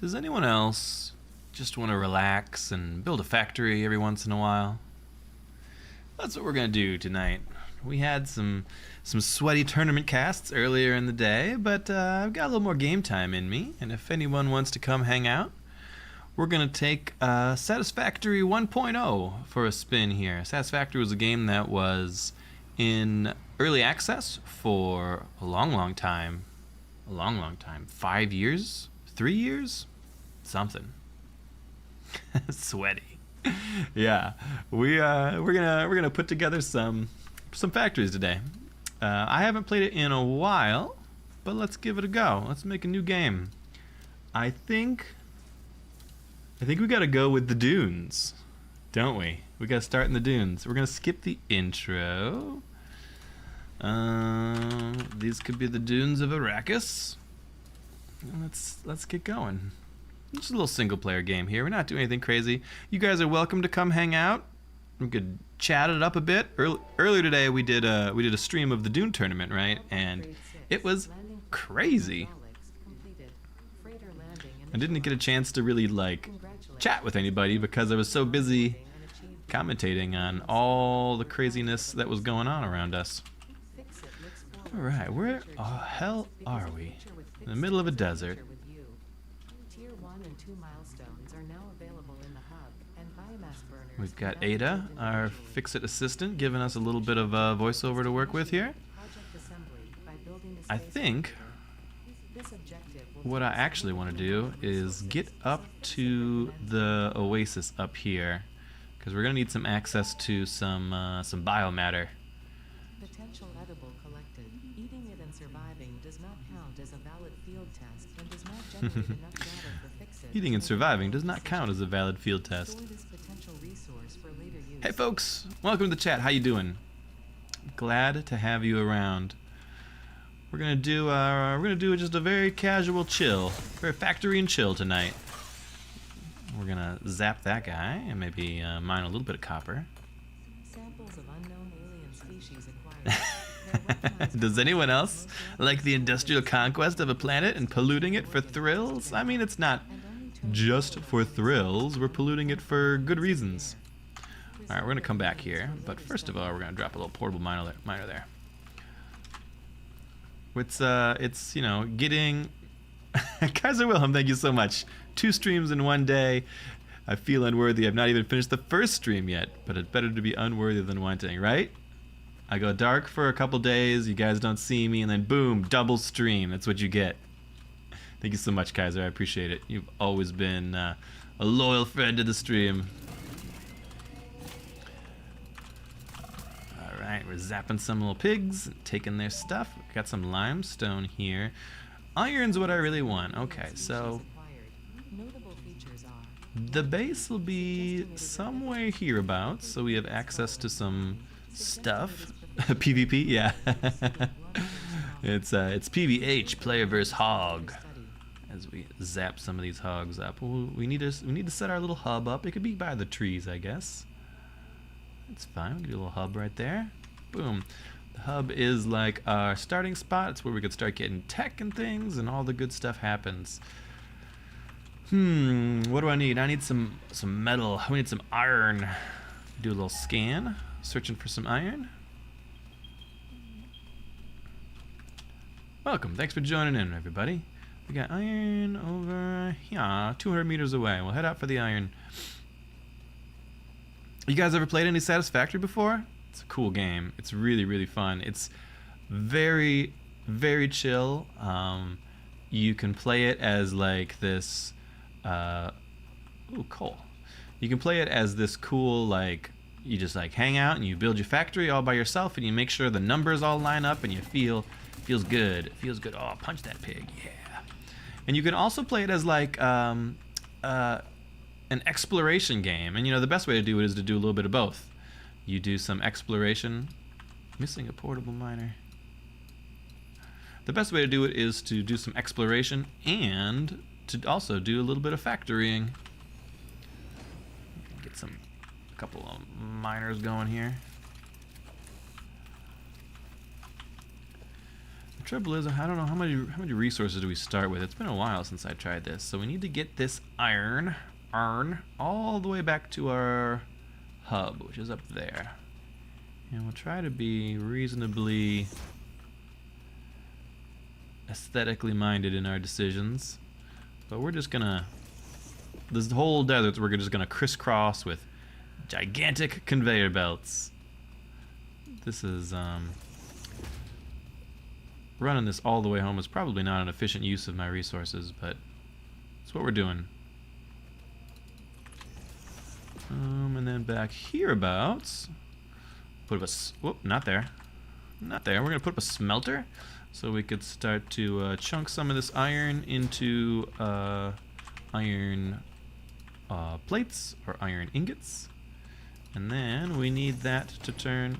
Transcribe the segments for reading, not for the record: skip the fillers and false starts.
Does anyone else just want to relax and build a factory every once in a while? That's what we're going to do tonight. We had some sweaty tournament casts earlier in the day, but I've got a little more game time in me, and if anyone wants to come hang out, we're going to take Satisfactory 1.0 for a spin here. Satisfactory was a game that was in early access for a long time. 5 years? 3 years? Something. Sweaty. Yeah, we're gonna put together some factories today. I haven't played it in a while, but let's give it a go. Let's make a new game. I think we gotta go with the dunes, don't we? We gotta start in the dunes. We're gonna skip the intro. These could be the dunes of Arrakis. Let's get going. Just a little single player game here. We're not doing anything crazy. You guys are welcome to come hang out. We could chat it up a bit. Earlier today we did a stream of the Dune tournament, right? And it was crazy. I didn't get a chance to really chat with anybody because I was so busy commentating on all the craziness that was going on around us. All right, where the hell are we? In the middle of a desert. We've got Ada, our fix-it assistant, giving us a little bit of voiceover to work with here. I think what I actually want to do is get up to the oasis up here, because we're going to need some access to some biomatter. Potential edible collected. Eating it and surviving does not count as a valid field test and does not generate enough data for fix-it. Eating and surviving does not count as a valid field test. Hey folks, welcome to the chat. How you doing? Glad to have you around. We're gonna do just a very casual chill, very factory and chill tonight. We're gonna zap that guy and maybe mine a little bit of copper. Samples of unknown alien species acquired. Does anyone else like the industrial conquest of a planet and polluting it for thrills? I mean, it's not just for thrills. We're polluting it for good reasons. All right, we're gonna come back here, but first of all, we're gonna drop a little portable miner there. It's you know, getting Kaiser Wilhelm, thank you so much. 2 streams in one day. I feel unworthy. I've not even finished the first stream yet, but it's better to be unworthy than wanting, right? I go dark for a couple days, you guys don't see me, and then boom, double stream. That's what you get. Thank you so much, Kaiser. I appreciate it. You've always been a loyal friend to the stream. Alright, we're zapping some little pigs, taking their stuff. Got some limestone here. Iron's what I really want. Okay, so the base will be somewhere hereabouts, so we have access to some stuff. PvP, yeah. It's PvH, player versus hog. As we zap some of these hogs up, we need to set our little hub up. It could be by the trees, I guess. It's fine. We'll do a little hub right there. Boom. The hub is like our starting spot. It's where we could start getting tech and things, and all the good stuff happens. What do I need? I need some metal. We need some iron. Do a little scan. Searching for some iron. Welcome. Thanks for joining in, everybody. We got iron over here, 200 meters away. We'll head out for the iron. You guys ever played any Satisfactory before? It's a cool game. It's really, really fun. It's very, very chill. You can play it as like this, coal. You can play it as this cool, like, you just like hang out and you build your factory all by yourself and you make sure the numbers all line up and you feels good. It feels good. Oh, punch that pig, yeah. And you can also play it as like, an exploration game, and you know the best way to do it is to do a little bit of both. You do some exploration. Missing a portable miner. The best way to do it is to do some exploration and to also do a little bit of factorying. Get a couple of miners going here. Trouble is, I don't know how many resources do we start with. It's been a while since I tried this, so we need to get this iron all the way back to our hub, which is up there. And we'll try to be reasonably aesthetically minded in our decisions. But we're just gonna, this whole desert we're just gonna crisscross with gigantic conveyor belts. This is, running this all the way home is probably not an efficient use of my resources, but it's what we're doing. And then back hereabouts, put up a, whoop, not there. Not there. We're going to put up a smelter so we could start to chunk some of this iron into iron plates or iron ingots. And then we need that to turn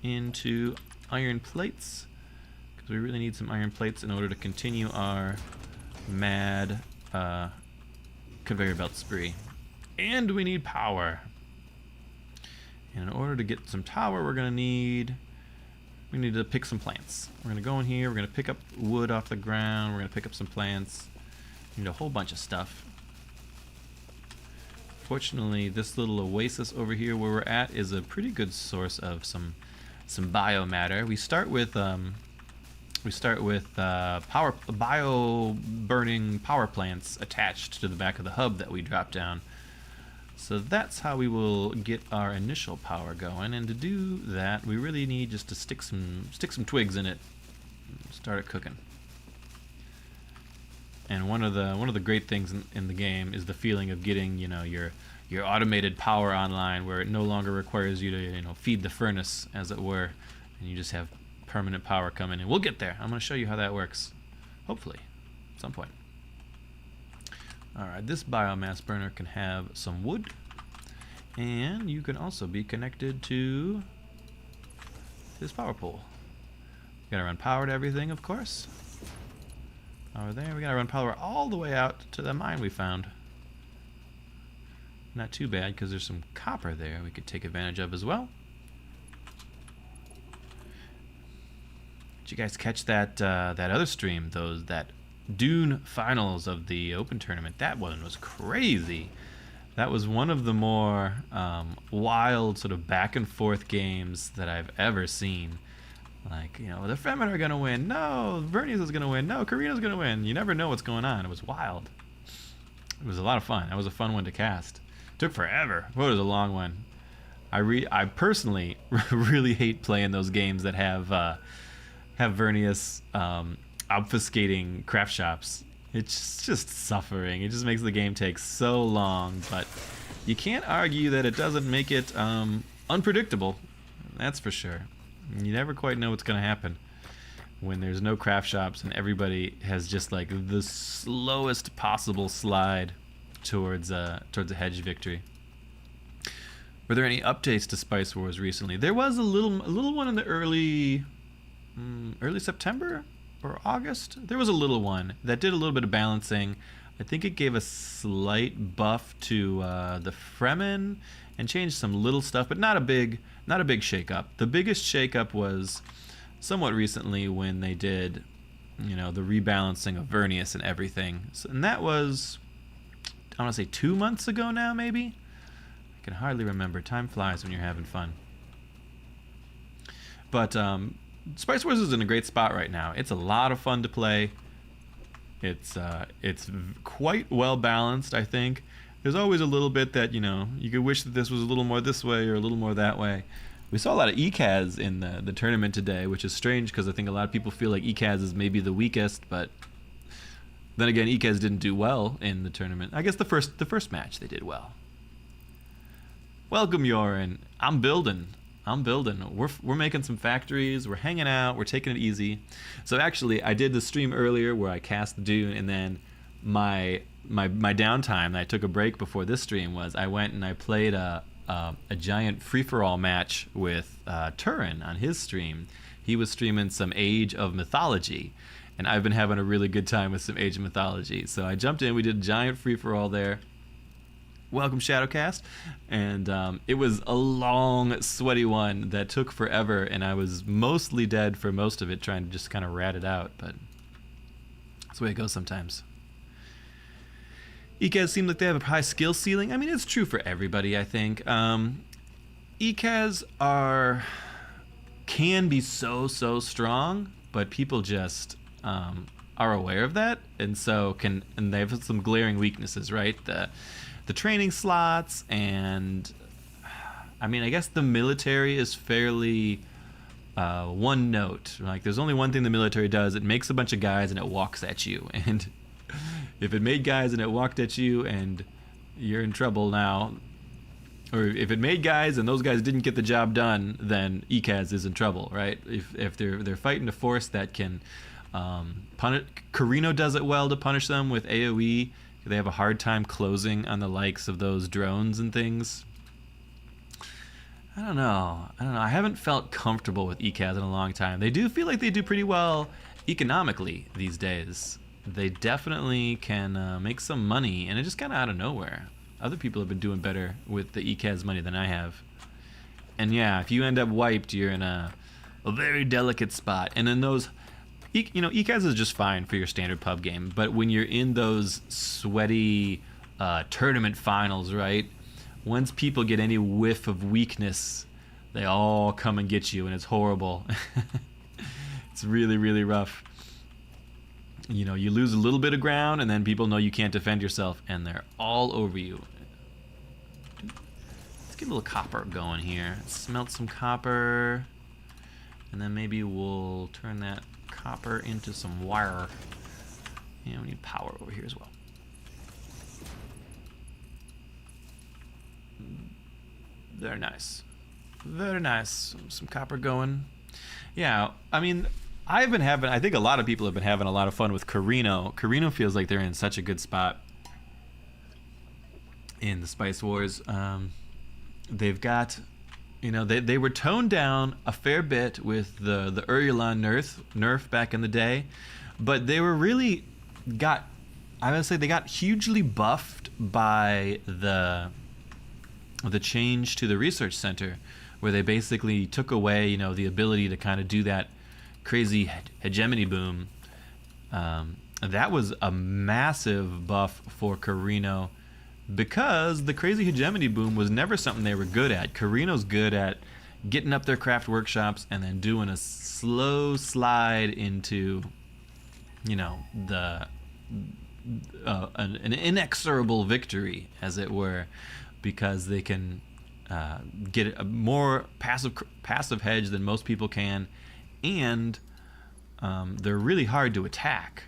into iron plates, because we really need some iron plates in order to continue our mad conveyor belt spree. And we need power. And in order to get some power, we need to pick some plants. We're going to go in here, we're going to pick up wood off the ground, we're going to pick up some plants. We need a whole bunch of stuff. Fortunately, this little oasis over here where we're at is a pretty good source of some biomatter. We start with bio burning power plants attached to the back of the hub that we drop down. So that's how we will get our initial power going, and to do that we really need just to stick some twigs in it and start it cooking. And one of the great things in the game is the feeling of getting, your automated power online, where it no longer requires you to feed the furnace, as it were, and you just have permanent power coming in. We'll get there. I'm going to show you how that works, hopefully, at some point. Alright, this biomass burner can have some wood, and you can also be connected to this power pole. We gotta run power to everything, of course. Power there. We gotta run power all the way out to the mine we found. Not too bad, because there's some copper there we could take advantage of as well. Did you guys catch that that other stream? That Dune finals of the open tournament. That one was crazy. That was one of the more wild sort of back and forth games that I've ever seen. Like, the Fremen are gonna win. No, Vernius is gonna win. No, Karina's gonna win. You never know what's going on. It was wild. It was a lot of fun. That was a fun one to cast. Took forever. Well, it was a long one. I personally really hate playing those games that have Vernius obfuscating craft shops. It's just suffering. It just makes the game take so long, but you can't argue that it doesn't make it unpredictable. That's for sure. You never quite know what's going to happen when there's no craft shops and everybody has just like the slowest possible slide towards a hedge victory. Were there any updates to Spice Wars recently? There was a little one in the early September or August. There was a little one that did a little bit of balancing. I think it gave a slight buff to the Fremen and changed some little stuff, but not a big shakeup. The biggest shakeup was somewhat recently when they did, the rebalancing of Vernius and everything. And that was, I want to say 2 months ago now, maybe. I can hardly remember. Time flies when you're having fun. But Spice Wars is in a great spot right now. It's a lot of fun to play. It's quite well balanced, I think. There's always a little bit that, you could wish that this was a little more this way or a little more that way. We saw a lot of ECAS in the tournament today, which is strange because I think a lot of people feel like ECAS is maybe the weakest, but then again, ECAS didn't do well in the tournament. I guess the first match they did well. Welcome, Yorin. I'm building. We're making some factories. We're hanging out. We're taking it easy. So actually, I did the stream earlier where I cast Dune, and then my downtime. I took a break before this stream. Was I went and I played a giant free-for-all match with Turin on his stream. He was streaming some Age of Mythology, and I've been having a really good time with some Age of Mythology. So I jumped in. We did a giant free-for-all there. welcome Shadowcast. And it was a long, sweaty one that took forever, and I was mostly dead for most of it, trying to just kind of rat it out, but that's the way it goes sometimes. ECAS seem like they have a high skill ceiling. I mean, it's true for everybody, I think. ECAS can be so strong, but people just are aware of that, and they have some glaring weaknesses, right? The training slots, and I mean, I guess the military is fairly one note. Like, there's only one thing the military does: it makes a bunch of guys and it walks at you. And if it made guys and it walked at you, and you're in trouble now. Or if it made guys and those guys didn't get the job done, then ECAS is in trouble, right? If they're fighting a force that can punish, Carino does it well to punish them with AOE. They have a hard time closing on the likes of those drones and things. I don't know. I haven't felt comfortable with ECAS in a long time. They do feel like they do pretty well economically these days. They definitely can make some money, and it's just kind of out of nowhere. Other people have been doing better with the ECAS money than I have. And yeah, if you end up wiped, you're in a very delicate spot. And in those, ECAS is just fine for your standard pub game. But when you're in those sweaty tournament finals, right? Once people get any whiff of weakness, they all come and get you, and it's horrible. It's really rough. You lose a little bit of ground, and then people know you can't defend yourself, and they're all over you. Let's get a little copper going here. Smelt some copper, and then maybe we'll turn that copper into some wire. And we need power over here as well. Very nice. Very nice. Some copper going. Yeah, I mean, I think a lot of people have been having a lot of fun with Carino. Carino feels like they're in such a good spot in the Spice Wars. They've got, they were toned down a fair bit with the Urulon nerf back in the day, but they were really I would say they got hugely buffed by the change to the research center, where they basically took away, the ability to kind of do that crazy hegemony boom. That was a massive buff for Carino, because the crazy hegemony boom was never something they were good at. Carino's good at getting up their craft workshops and then doing a slow slide into, an inexorable victory, as it were, because they can get a more passive hedge than most people can, and they're really hard to attack.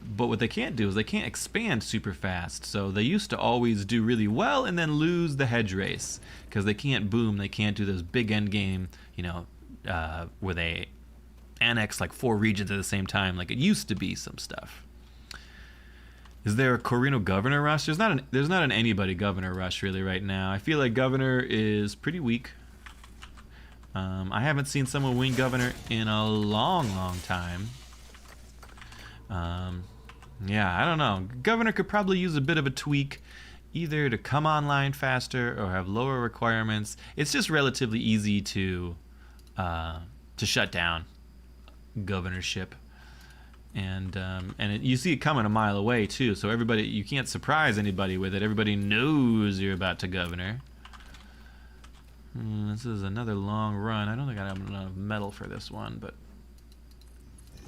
But what they can't do is they can't expand super fast. So they used to always do really well and then lose the hedge race, because they can't boom. They can't do this big end game, where they annex like 4 regions at the same time, like it used to be some stuff. Is there a Carino governor rush? There's not an anybody governor rush really right now. I feel like governor is pretty weak. I haven't seen someone win governor in a long time. Yeah, I don't know. Governor could probably use a bit of a tweak, either to come online faster or have lower requirements. It's just relatively easy to shut down governorship, and you see it coming a mile away too. So you can't surprise anybody with it. Everybody knows you're about to governor. This is another long run. I don't think I have enough metal for this one, but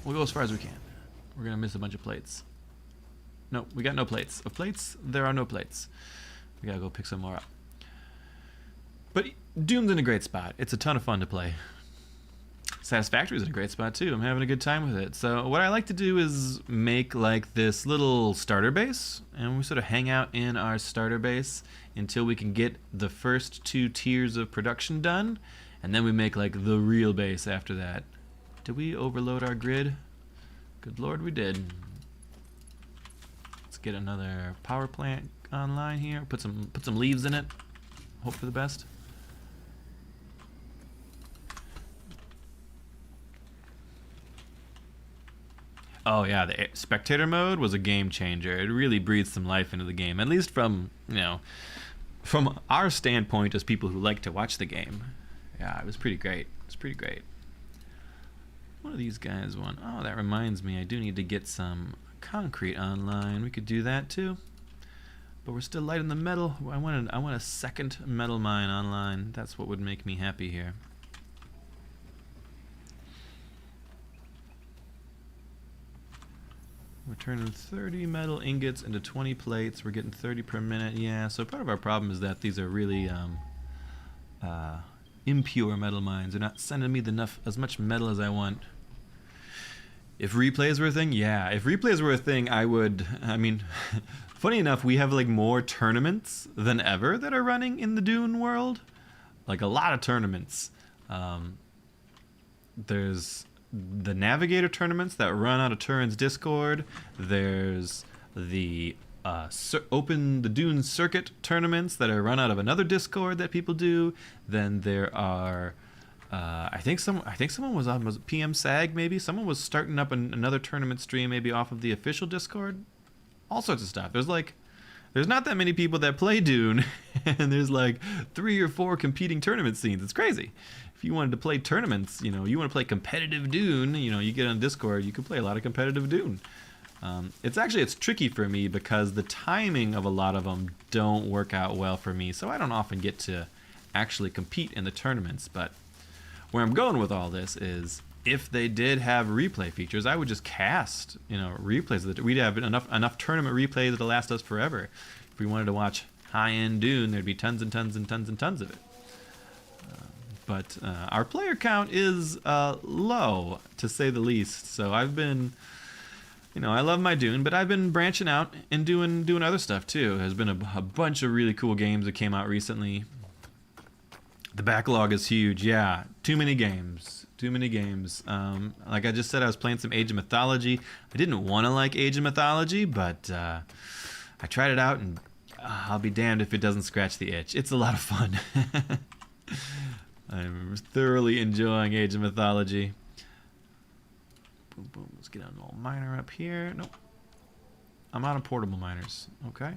we'll go as far as we can. We're gonna miss a bunch of plates. No, we got no plates. Of plates, there are no plates. We gotta go pick some more up. But Dune's in a great spot. It's a ton of fun to play. Satisfactory is in a great spot too. I'm having a good time with it. So what I like to do is make like this little starter base, and we sort of hang out in our starter base until we can get the first 2 tiers of production done, and then we make like the real base after that. Did we overload our grid? Good Lord, we did. Let's get another power plant online here. Put some leaves in it. Hope for the best. Oh yeah, the spectator mode was a game changer. It really breathed some life into the game, at least from from our standpoint as people who like to watch the game, yeah, it was pretty great. It's pretty great. What do these guys want? Oh, that reminds me, I do need to get some concrete online. We could do that too. But we're still light on the metal. I want a second metal mine online. That's what would make me happy here. We're turning 30 metal ingots into 20 plates. We're getting 30 per minute. Yeah, so part of our problem is that these are really impure metal mines. They're not sending me as much metal as I want. If replays were a thing, yeah. If replays were a thing, I mean, funny enough, we have like more tournaments than ever that are running in the Dune world. Like a lot of tournaments. There's the Navigator tournaments that run out of Turin's Discord. There's the Open the Dune Circuit tournaments that are run out of another Discord that people do. Then there are, I think someone was on, was it PM SAG maybe? Someone was starting up another tournament stream maybe off of the official Discord. All sorts of stuff. There's not that many people that play Dune, and there's like 3 or 4 competing tournament scenes. It's crazy. If you wanted to play tournaments, you want to play competitive Dune, you get on Discord, you can play a lot of competitive Dune. It's tricky for me because the timing of a lot of them don't work out well for me, so I don't often get to actually compete in the tournaments. But where I'm going with all this is, if they did have replay features, I would just cast, replays. We'd have enough tournament replays that'll last us forever. If we wanted to watch high-end Dune, there'd be tons and tons and tons and tons of it. But our player count is low, to say the least. So I've been, I love my Dune, but I've been branching out and doing other stuff too. There's been a bunch of really cool games that came out recently. The backlog is huge. Yeah, too many games. Like I just said, I was playing some Age of Mythology. I didn't want to like Age of Mythology, but I tried it out, and I'll be damned if it doesn't scratch the itch. It's a lot of fun. I'm thoroughly enjoying Age of Mythology. Boom, boom. Let's get an old miner up here. Nope. I'm out of portable miners. Okay.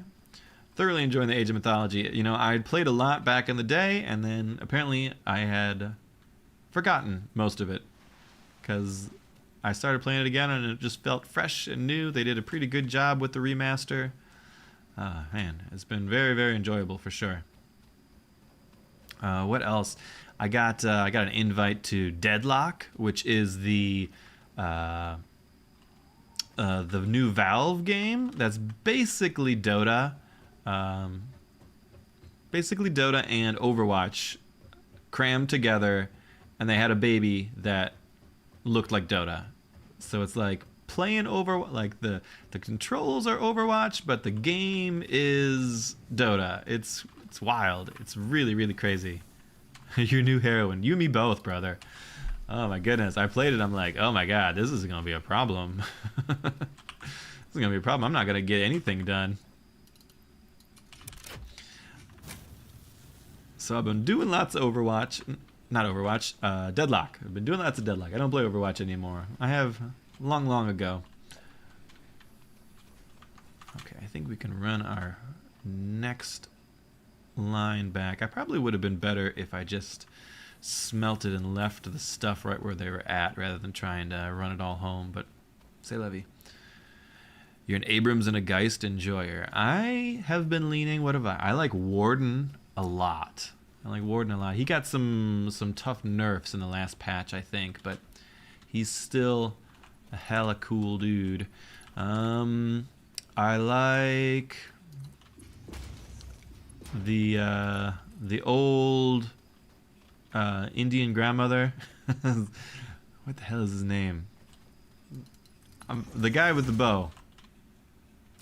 Thoroughly enjoying the Age of Mythology. I'd played a lot back in the day, and then apparently I had forgotten most of it because I started playing it again, and it just felt fresh and new. They did a pretty good job with the remaster. Man, it's been very, very enjoyable for sure. What else? I got an invite to Deadlock, which is the new Valve game that's basically Dota. Basically Dota and Overwatch crammed together, and they had a baby that looked like Dota. So it's like playing like the controls are Overwatch, but the game is Dota. It's wild. It's really, really crazy. Your new heroine. You and me both, brother. Oh my goodness. I played it. I'm like, oh my god, this is going to be a problem. This is going to be a problem. I'm not going to get anything done. So I've been doing lots of Overwatch. Not Overwatch. Deadlock. I've been doing lots of Deadlock. I don't play Overwatch anymore. I have long ago. Okay, I think we can run our next line back. I probably would have been better if I just smelted and left the stuff right where they were at rather than trying to run it all home, but c'est la vie. You're an Abrams and a Geist enjoyer. I have been leaning, what have I like Warden a lot. He got some tough nerfs in the last patch, I think, but he's still a hella cool dude. I like the old Indian grandmother. What the hell is his name? The guy with the bow.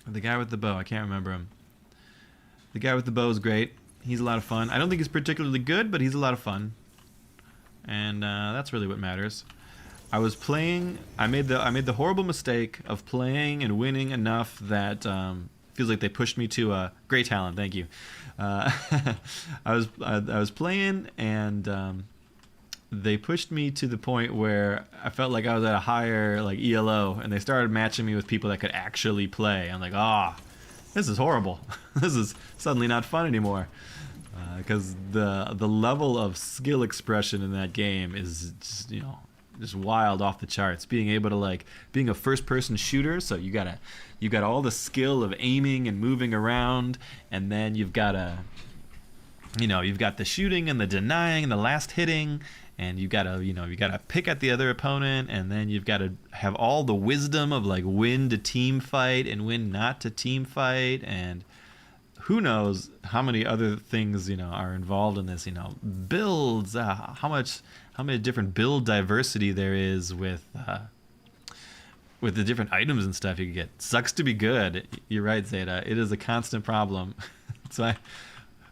I can't remember him. The guy with the bow is great. He's a lot of fun. I don't think he's particularly good, but he's a lot of fun. And that's really what matters. I made the horrible mistake of playing and winning enough that feels like they pushed me to a great talent. Thank you. I was playing, and they pushed me to the point where I felt like I was at a higher ELO, and they started matching me with people that could actually play. I'm like, this is horrible. This is suddenly not fun anymore. Because the level of skill expression in that game is just, just wild off the charts. Being able to, like, being a first person shooter, so you got all the skill of aiming and moving around, and then you've got you've got the shooting and the denying and the last hitting, and you gotta pick at the other opponent, and then you've got to have all the wisdom of, like, when to team fight and when not to team fight, and who knows how many other things are involved in this. Builds, how many different build diversity there is with the different items and stuff you can get. Sucks to be good. You're right, Zeta. It is a constant problem. So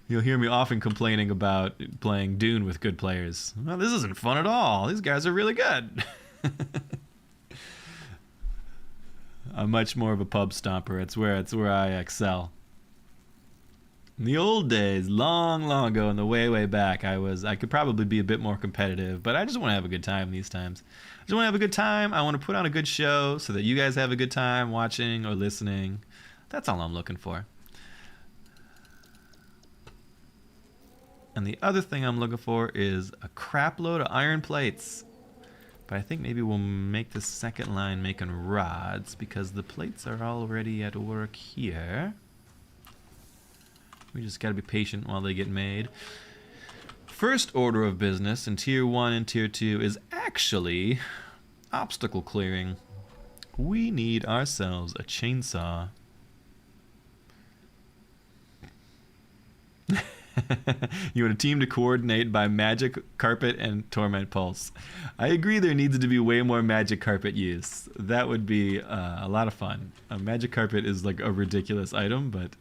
you'll hear me often complaining about playing Dune with good players. Well, this isn't fun at all. These guys are really good. I'm much more of a pub stomper. It's where I excel. In the old days, long ago, in the way back, I could probably be a bit more competitive, but I just want to have a good time these times. I just want to have a good time. I want to put on a good show so that you guys have a good time watching or listening. That's all I'm looking for. And the other thing I'm looking for is a crap load of iron plates. But I think maybe we'll make the second line making rods, because the plates are already at work here. We just gotta be patient while they get made. First order of business in Tier 1 and Tier 2 is actually obstacle clearing. We need ourselves a chainsaw. You want a team to coordinate by magic carpet and torment pulse. I agree there needs to be way more magic carpet use. That would be a lot of fun. A magic carpet is like a ridiculous item, but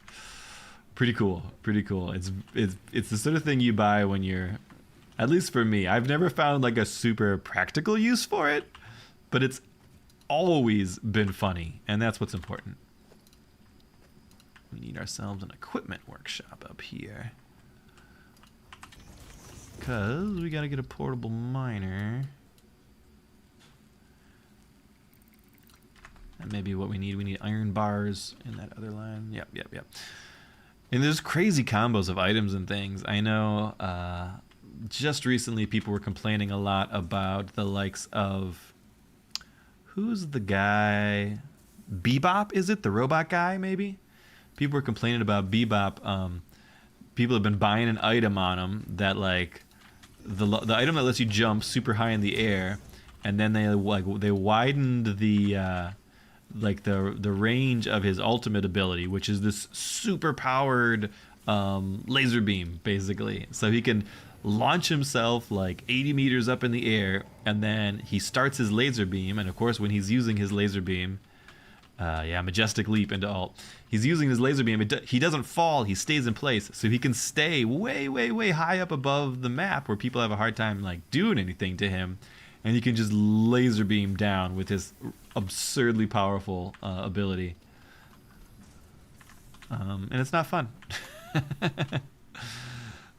pretty cool. It's the sort of thing you buy when you're, at least for me, I've never found like a super practical use for it, but it's always been funny, and that's what's important. We need ourselves an equipment workshop up here, because we gotta get a portable miner. That may be what we need iron bars in that other line. Yep. And there's crazy combos of items and things. I know just recently people were complaining a lot about the likes of, who's the guy? Bebop, is it? The robot guy, maybe? People were complaining about Bebop. People have been buying an item on him that, like, the item that lets you jump super high in the air, and then they widened the the range of his ultimate ability, which is this super powered laser beam, basically. So he can launch himself like 80 meters up in the air, and then he starts his laser beam, and of course when he's using his laser beam, majestic leap into alt. He's using his laser beam. He doesn't fall. He stays in place, so he can stay way high up above the map where people have a hard time like doing anything to him, and he can just laser beam down with his absurdly powerful ability. And it's not fun.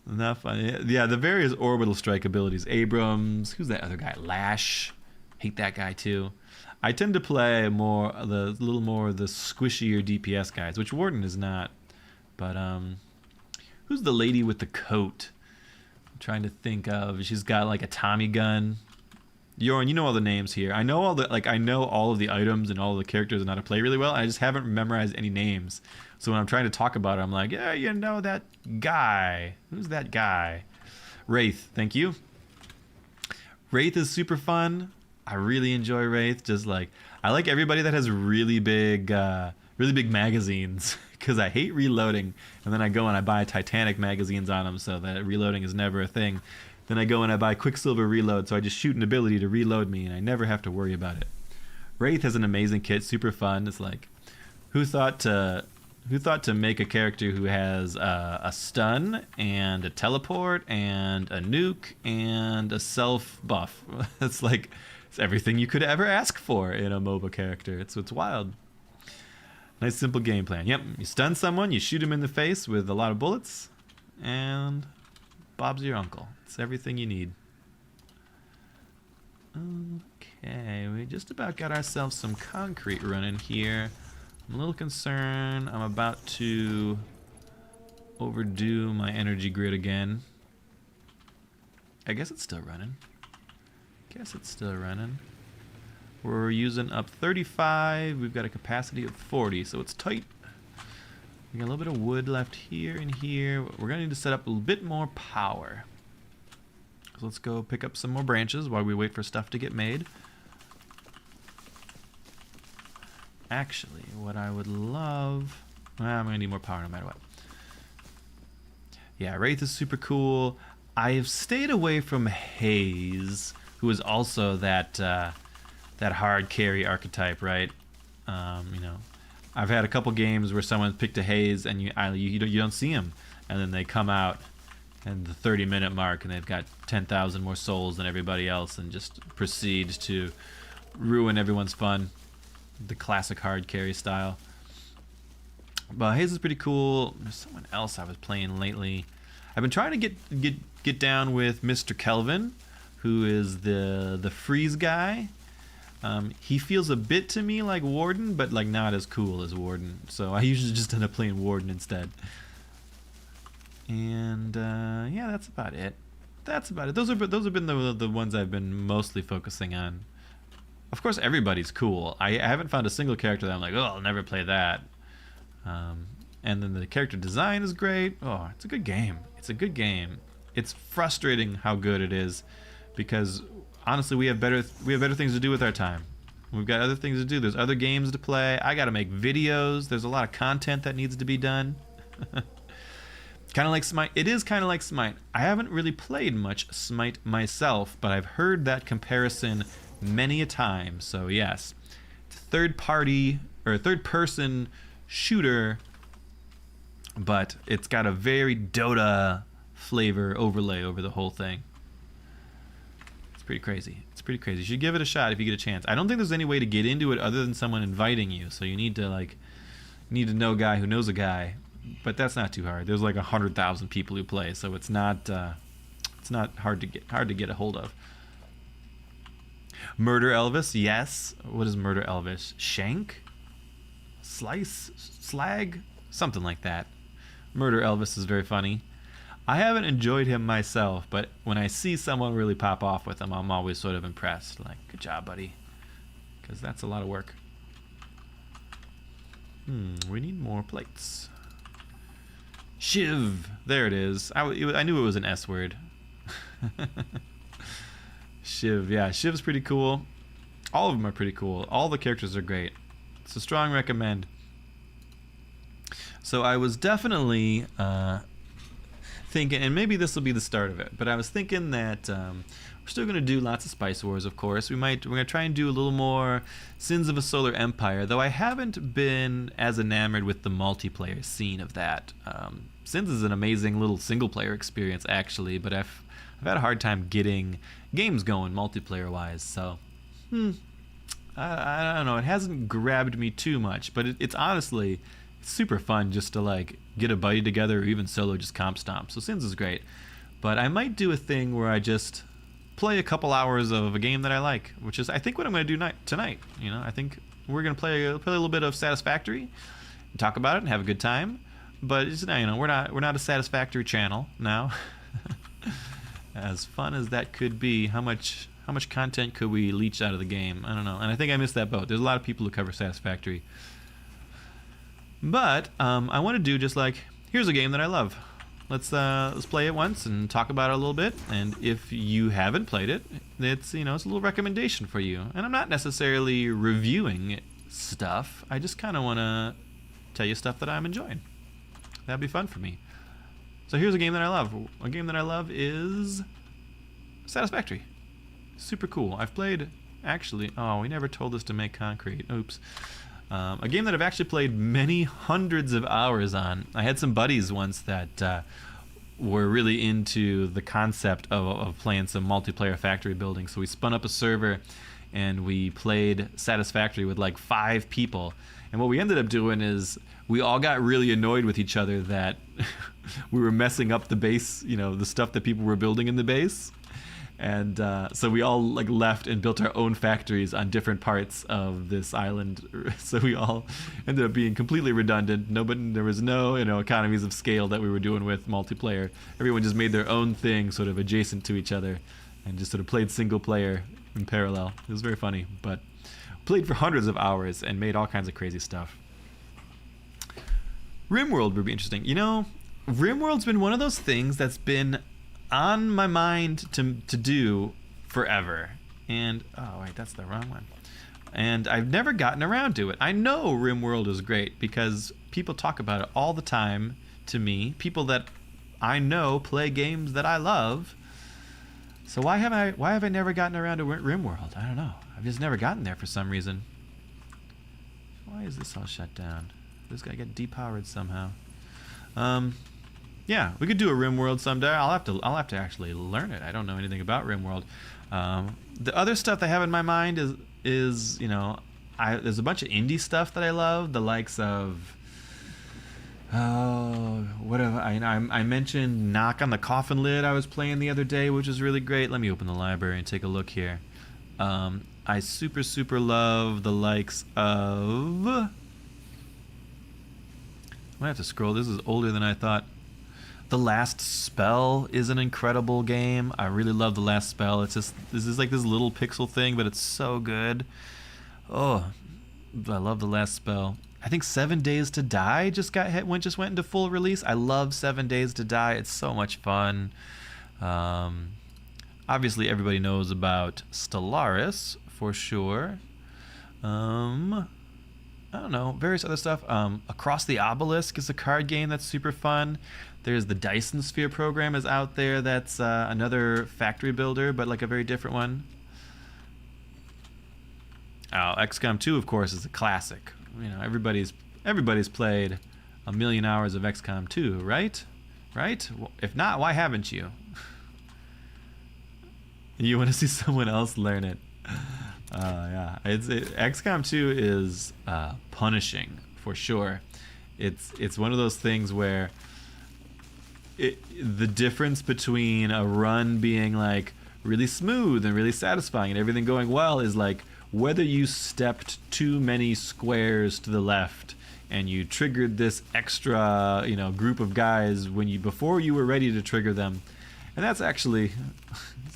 Not fun. Yeah, the various orbital strike abilities. Abrams. Who's that other guy? Lash. Hate that guy too. I tend to play little more the squishier DPS guys, which Warden is not. But who's the lady with the coat? I'm trying to think of. She's got like a Tommy gun. Yoran, you know all the names here. I know all of the items and all of the characters and how to play really well. I just haven't memorized any names. So when I'm trying to talk about it, I'm like, yeah, you know that guy. Who's that guy? Wraith, thank you. Wraith is super fun. I really enjoy Wraith. Just like, I like everybody that has really big magazines, because I hate reloading. And then I go and I buy Titanic magazines on them, so that reloading is never a thing. Then I go and I buy Quicksilver Reload, so I just shoot an ability to reload me, and I never have to worry about it. Wraith has an amazing kit, super fun. It's like, who thought to make a character who has a stun and a teleport and a nuke and a self buff? It's like, it's everything you could ever ask for in a MOBA character. It's wild. Nice simple game plan. Yep, you stun someone, you shoot him in the face with a lot of bullets, and Bob's your uncle. It's everything you need. Okay, we just about got ourselves some concrete running here. I'm a little concerned. I'm about to overdo my energy grid again. I guess it's still running. We're using up 35. We've got a capacity of 40, so it's tight. We got a little bit of wood left here and here. We're gonna need to set up a little bit more power. So let's go pick up some more branches while we wait for stuff to get made. Actually, what I would love... I'm gonna need more power no matter what. Yeah, Wraith is super cool. I have stayed away from Haze, who is also that hard carry archetype, right? You know, I've had a couple games where someone picked a Haze and you don't see him, and then they come out at the 30-minute mark and they've got 10,000 more souls than everybody else and just proceed to ruin everyone's fun. The classic hard carry style. But Haze is pretty cool. There's someone else I was playing lately. I've been trying to get down with Mr. Kelvin, who is the freeze guy. He feels a bit to me like Warden, but like not as cool as Warden. So I usually just end up playing Warden instead. And yeah, that's about it. Those have been the ones I've been mostly focusing on. Of course, everybody's cool. I haven't found a single character that I'm like, oh, I'll never play that. And then the character design is great. Oh, it's a good game. It's frustrating how good it is, because honestly, we have better things to do with our time. We've got other things to do. There's other games to play. I got to make videos. There's a lot of content that needs to be done. Kind of like Smite. It is kind of like Smite. I haven't really played much Smite myself, but I've heard that comparison many a time. So yes, it's a third-person shooter, but it's got a very Dota flavor overlay over the whole thing. It's pretty crazy. You should give it a shot if you get a chance. I don't think there's any way to get into it other than someone inviting you. So you need to know a guy who knows a guy. But that's not too hard. There's like 100,000 people who play, so it's not hard to get a hold of. Murder Elvis, yes. What is Murder Elvis? Shank? Slice? Slag? Something like that. Murder Elvis is very funny. I haven't enjoyed him myself, but when I see someone really pop off with him, I'm always sort of impressed. Like, good job, buddy. Because that's a lot of work. We need more plates. Shiv. There it is. I knew it was an S word. Shiv. Yeah, Shiv's pretty cool. All of them are pretty cool. All the characters are great. It's a strong recommend. So I was definitely thinking, and maybe this will be the start of it, but I was thinking that we're still going to do lots of Spice Wars, of course. We're going to try and do a little more Sins of a Solar Empire, though I haven't been as enamored with the multiplayer scene of that. Sins is an amazing little single-player experience, actually, but I've had a hard time getting games going multiplayer-wise, so I don't know. It hasn't grabbed me too much, but it's honestly super fun just to like get a buddy together or even solo just comp stomp. So Sins is great, but I might do a thing where I just play a couple hours of a game that I like, which is I think what I'm going to do tonight. You know, I think we're going to play a little bit of Satisfactory, and talk about it, and have a good time. But it's, you know, we're not a Satisfactory channel now. As fun as that could be, how much content could we leech out of the game? I don't know. And I think I missed that boat. There's a lot of people who cover Satisfactory. But I want to do just like, here's a game that I love. Let's play it once and talk about it a little bit. And if you haven't played it, it's a little recommendation for you. And I'm not necessarily reviewing stuff. I just kind of want to tell you stuff that I'm enjoying. That'd be fun for me. So here's a game that I love. A game that I love is Satisfactory. Super cool. I've played, actually, oh, we never told us to make concrete. Oops. A game that I've actually played many hundreds of hours on. I had some buddies once that were really into the concept of playing some multiplayer factory building. So we spun up a server and we played Satisfactory with like 5 people. And what we ended up doing is we all got really annoyed with each other that we were messing up the base, the stuff that people were building in the base. And so we all like left and built our own factories on different parts of this island. So we all ended up being completely redundant. There was no economies of scale that we were doing with multiplayer. Everyone just made their own thing sort of adjacent to each other and just sort of played single player in parallel. It was very funny, but played for hundreds of hours and made all kinds of crazy stuff. RimWorld would be interesting. RimWorld's been one of those things that's been on my mind to do forever. And, oh wait, that's the wrong one. And I've never gotten around to it. I know RimWorld is great because people talk about it all the time to me. People that I know play games that I love. So why have I never gotten around to RimWorld? I don't know. I've just never gotten there for some reason. Why is this all shut down? This guy got depowered somehow. Yeah, we could do a RimWorld someday. I'll have to actually learn it. I don't know anything about RimWorld. The other stuff I have in my mind is there's a bunch of indie stuff that I love, the likes of I mentioned Knock on the Coffin Lid I was playing the other day, which is really great. Let me open the library and take a look here. I super love the likes of... I might have to scroll. This is older than I thought. The Last Spell is an incredible game. I really love The Last Spell. This is like this little pixel thing, but it's so good. Oh, I love The Last Spell. I think 7 Days to Die just went into full release. I love 7 Days to Die. It's so much fun. Obviously, everybody knows about Stellaris for sure. I don't know, various other stuff. Across the Obelisk is a card game that's super fun. There's the Dyson Sphere program is out there. That's another factory builder, but like a very different one. Oh, XCOM 2, of course, is a classic. Everybody's played a million hours of XCOM 2, right? Right? Well, if not, why haven't you? You want to see someone else learn it. Yeah, XCOM 2 is punishing for sure. It's one of those things where the difference between a run being like really smooth and really satisfying and everything going well is like whether you stepped too many squares to the left and you triggered this extra group of guys before you were ready to trigger them. And that's actually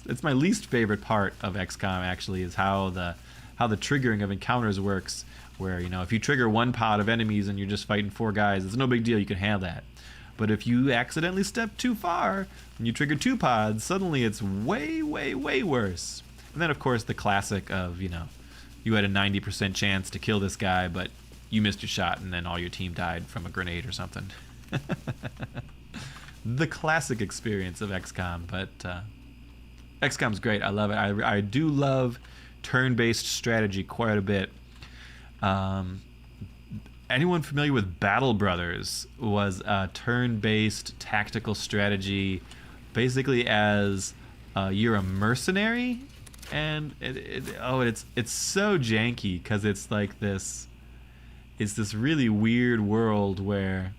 it's my least favorite part of XCOM actually, is how the triggering of encounters works, where if you trigger one pod of enemies and you're just fighting 4 guys, it's no big deal, you can have that. But if you accidentally step too far and you trigger 2 pods, suddenly it's way worse. And then of course the classic of you had a 90% chance to kill this guy, but you missed your shot and then all your team died from a grenade or something. The classic experience of XCOM, but XCOM's great. I love it. I do love turn-based strategy quite a bit. Anyone familiar with Battle Brothers was a turn-based tactical strategy, basically as you're a mercenary, and it's so janky because it's like this really weird world where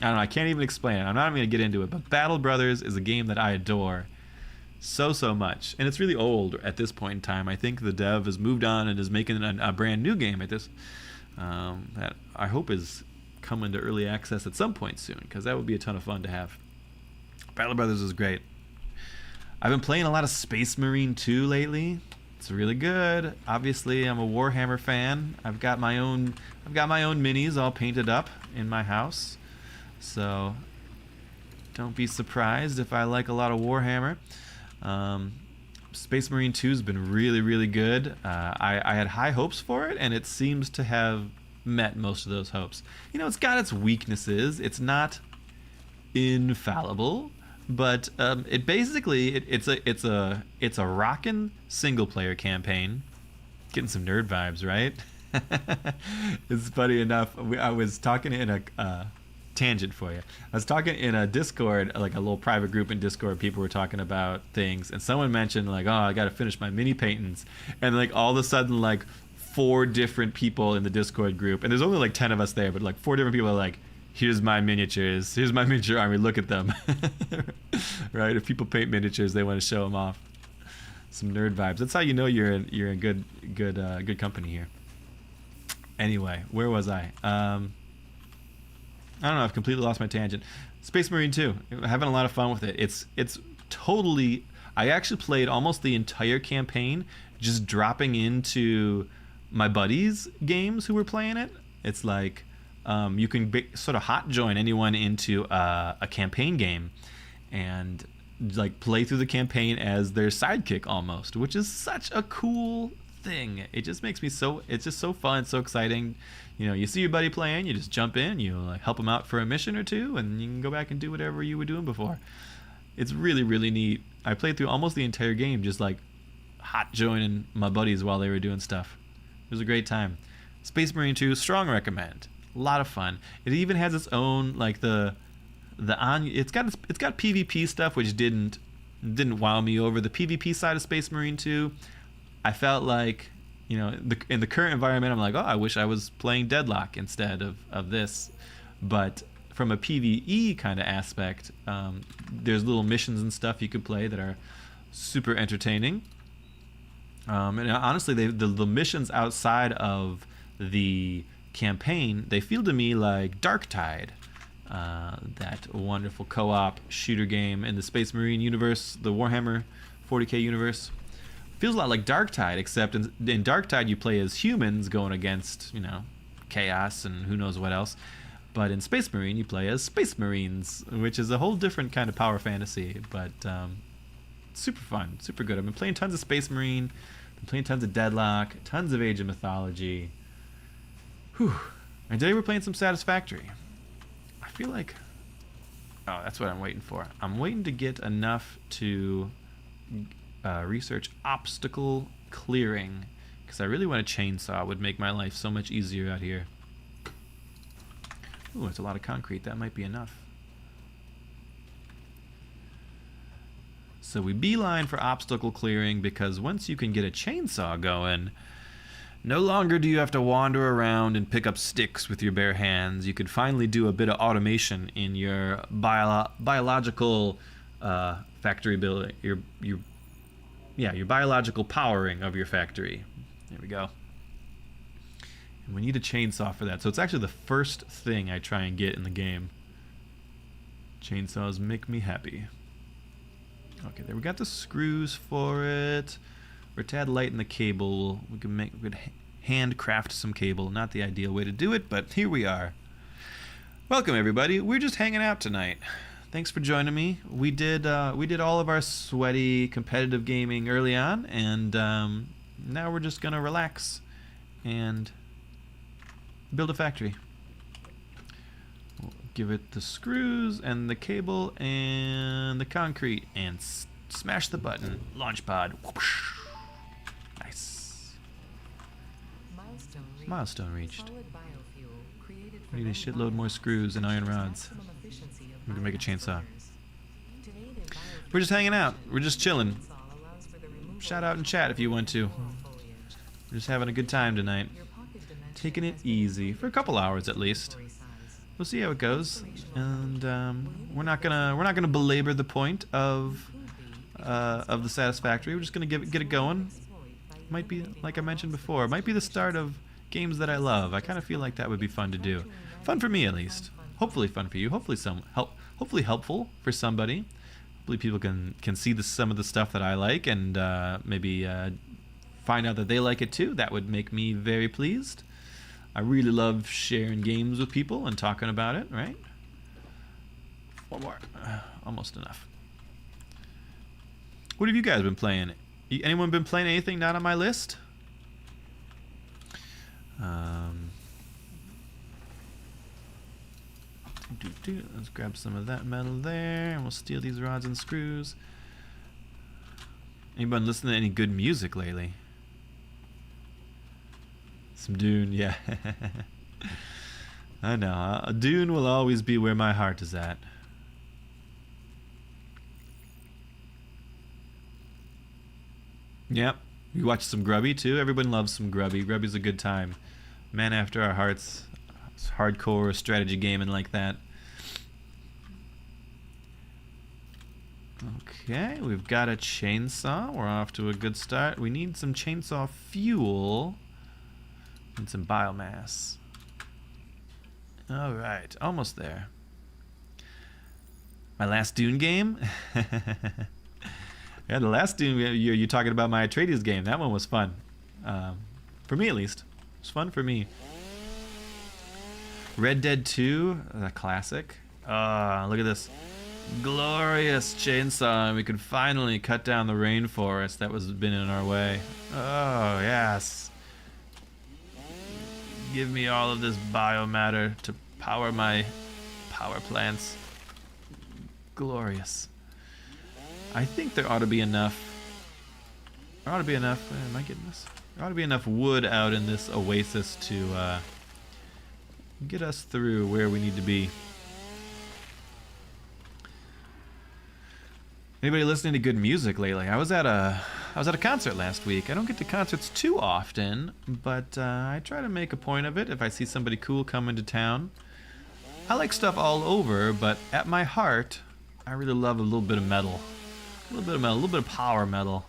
I don't know, I can't even explain it. I'm not even going to get into it, but Battle Brothers is a game that I adore so much. And it's really old at this point in time. I think the dev has moved on and is making a brand new game at this that I hope is coming to early access at some point soon, because that would be a ton of fun to have. Battle Brothers is great. I've been playing a lot of Space Marine 2 lately. It's really good. Obviously, I'm a Warhammer fan. I've got my own minis all painted up in my house. So don't be surprised if I like a lot of Warhammer. Space Marine 2 has been really good. I had high hopes for it, and it seems to have met most of those hopes. It's got its weaknesses. It's not infallible, but it's a rockin' single player campaign. Getting some nerd vibes, right? It's funny enough. I was talking in a tangent for you. I was talking in a Discord, like a little private group in Discord. People were talking about things, and someone mentioned like, "Oh, I got to finish my mini paintings," and like all of a sudden, like 4 different people in the Discord group, and there's only like 10 of us there, but like 4 different people are like, "Here's my miniatures. Here's my miniature army. Look at them." Right? If people paint miniatures, they want to show them off. Some nerd vibes. That's how you know you're in good company here. Anyway, where was I? I don't know. I've completely lost my tangent. Space Marine 2. Having a lot of fun with it. It's totally. I actually played almost the entire campaign, just dropping into my buddies' games who were playing it. It's like you can sort of hot join anyone into a campaign game, and like play through the campaign as their sidekick almost, which is such a cool thing. It just makes me so. It's just so fun, so exciting. You know, you see your buddy playing, you just jump in, you like help him out for a mission or two, and you can go back and do whatever you were doing before. It's really, really neat. I played through almost the entire game just like hot joining my buddies while they were doing stuff. It was a great time. Space Marine 2, strong recommend. A lot of fun. It even has its own like it's got PvP stuff which didn't wow me over. The PvP side of Space Marine 2, I felt like, you know, in the current environment, I'm like, oh, I wish I was playing Deadlock instead of this. But from a PvE kind of aspect, there's little missions and stuff you could play that are super entertaining. And honestly, the missions outside of the campaign, they feel to me like Darktide, that wonderful co-op shooter game in the Space Marine universe, the Warhammer 40k universe. Feels a lot like Darktide, except in Darktide you play as humans going against, you know, chaos and who knows what else. But in Space Marine you play as Space Marines, which is a whole different kind of power fantasy, but super fun, super good. I've been playing tons of Space Marine, been playing tons of Deadlock, tons of Age of Mythology. Whew. And today we're playing some Satisfactory. I feel like, oh, that's what I'm waiting for. I'm waiting to get enough to research obstacle clearing, because I really want a chainsaw. It would make my life so much easier out here. Ooh, it's a lot of concrete. That might be enough. So we beeline for obstacle clearing, because once you can get a chainsaw going, no longer do you have to wander around and pick up sticks with your bare hands. You can finally do a bit of automation in your biological factory building. Your biological powering of your factory. There we go. And we need a chainsaw for that. So it's actually the first thing I try and get in the game. Chainsaws make me happy. Okay, there we got the screws for it. We're a tad light in the cable. We could handcraft some cable. Not the ideal way to do it, but here we are. Welcome everybody. We're just hanging out tonight. Thanks for joining me. We did all of our sweaty competitive gaming early on, and now we're just gonna relax and build a factory. We'll give it the screws and the cable and the concrete, and smash the button. Launch pod. Whoosh. Nice. Milestone reached. We need a shitload more screws and iron rods. We can make a chainsaw. We're just hanging out. We're just chilling. Shout out in chat if you want to. We're just having a good time tonight. Taking it easy for a couple hours at least. We'll see how it goes, and we're not gonna belabor the point of the Satisfactory. We're just gonna get it going. Might be, like I mentioned before, might be the start of games that I love. I kind of feel like that would be fun to do. Fun for me at least. Hopefully fun for you. Hopefully hopefully helpful for somebody. Hopefully people can see some of the stuff that I like, and maybe find out that they like it too. That would make me very pleased. I really love sharing games with people and talking about it, right? One more. Almost enough. What have you guys been playing? Anyone been playing anything not on my list? Let's grab some of that metal there, and we'll steal these rods and screws. Anyone listening to any good music lately? Some Dune, yeah. I know. Dune will always be where my heart is at. Yep. You watch some Grubby too? Everyone loves some Grubby. Grubby's a good time. Man after our hearts. It's hardcore strategy gaming like that. Okay, we've got a chainsaw. We're off to a good start. We need some chainsaw fuel and some biomass. All right, almost there. My last Dune game. Yeah, the last Dune, you're talking about my Atreides game. That one was fun. For me, at least. It was fun for me. Red Dead 2, a classic. Look at this. Glorious chainsaw. And we could finally cut down the rainforest that was been in our way. Oh, yes. Give me all of this biomatter to power my power plants. Glorious. I think there ought to be enough. There ought to be enough. Am I getting this? There ought to be enough wood out in this oasis to get us through where we need to be. Anybody listening to good music lately? I was at a concert last week. I don't get to concerts too often, but I try to make a point of it if I see somebody cool coming to town. I like stuff all over, but at my heart, I really love a little bit of metal. A little bit of metal, a little bit of power metal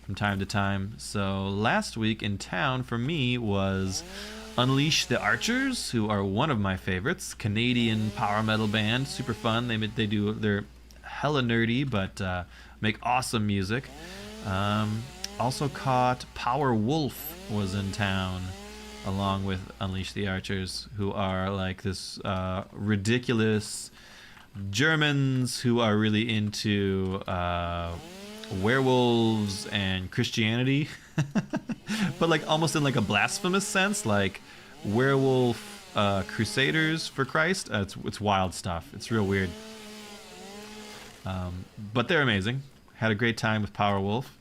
from time to time. So last week in town for me was Unleash the Archers, who are one of my favorites. Canadian power metal band, super fun. They're hella nerdy, but make awesome music. Also caught Power Wolf was in town, along with Unleash the Archers, who are like this ridiculous Germans who are really into werewolves and Christianity, but like almost in like a blasphemous sense, like werewolf crusaders for Christ. It's wild stuff. It's real weird. But they're amazing. Had a great time with Power Wolf.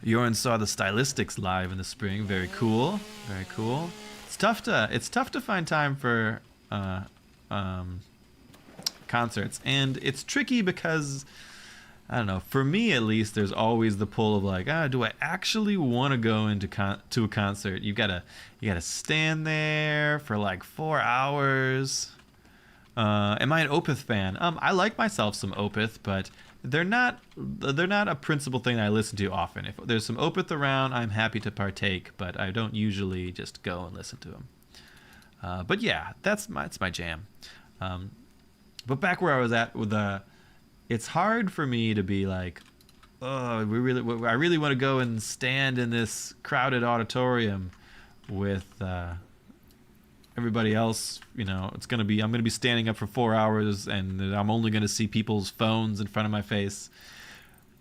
Jorn saw the Stylistics live in the spring. Very cool. Very cool. It's tough to find time for concerts, and it's tricky because I don't know. For me, at least, there's always the pull of like, do I actually want to go to a concert? You gotta stand there for like 4 hours. Am I an Opeth fan? I like myself some Opeth, but they're not a principal thing that I listen to often. If there's some Opeth around, I'm happy to partake, but I don't usually just go and listen to them. But yeah, that's my jam. But back where I was at with it's hard for me to be like, I really want to go and stand in this crowded auditorium with everybody else. You know, I'm going to be standing up for 4 hours, and I'm only going to see people's phones in front of my face.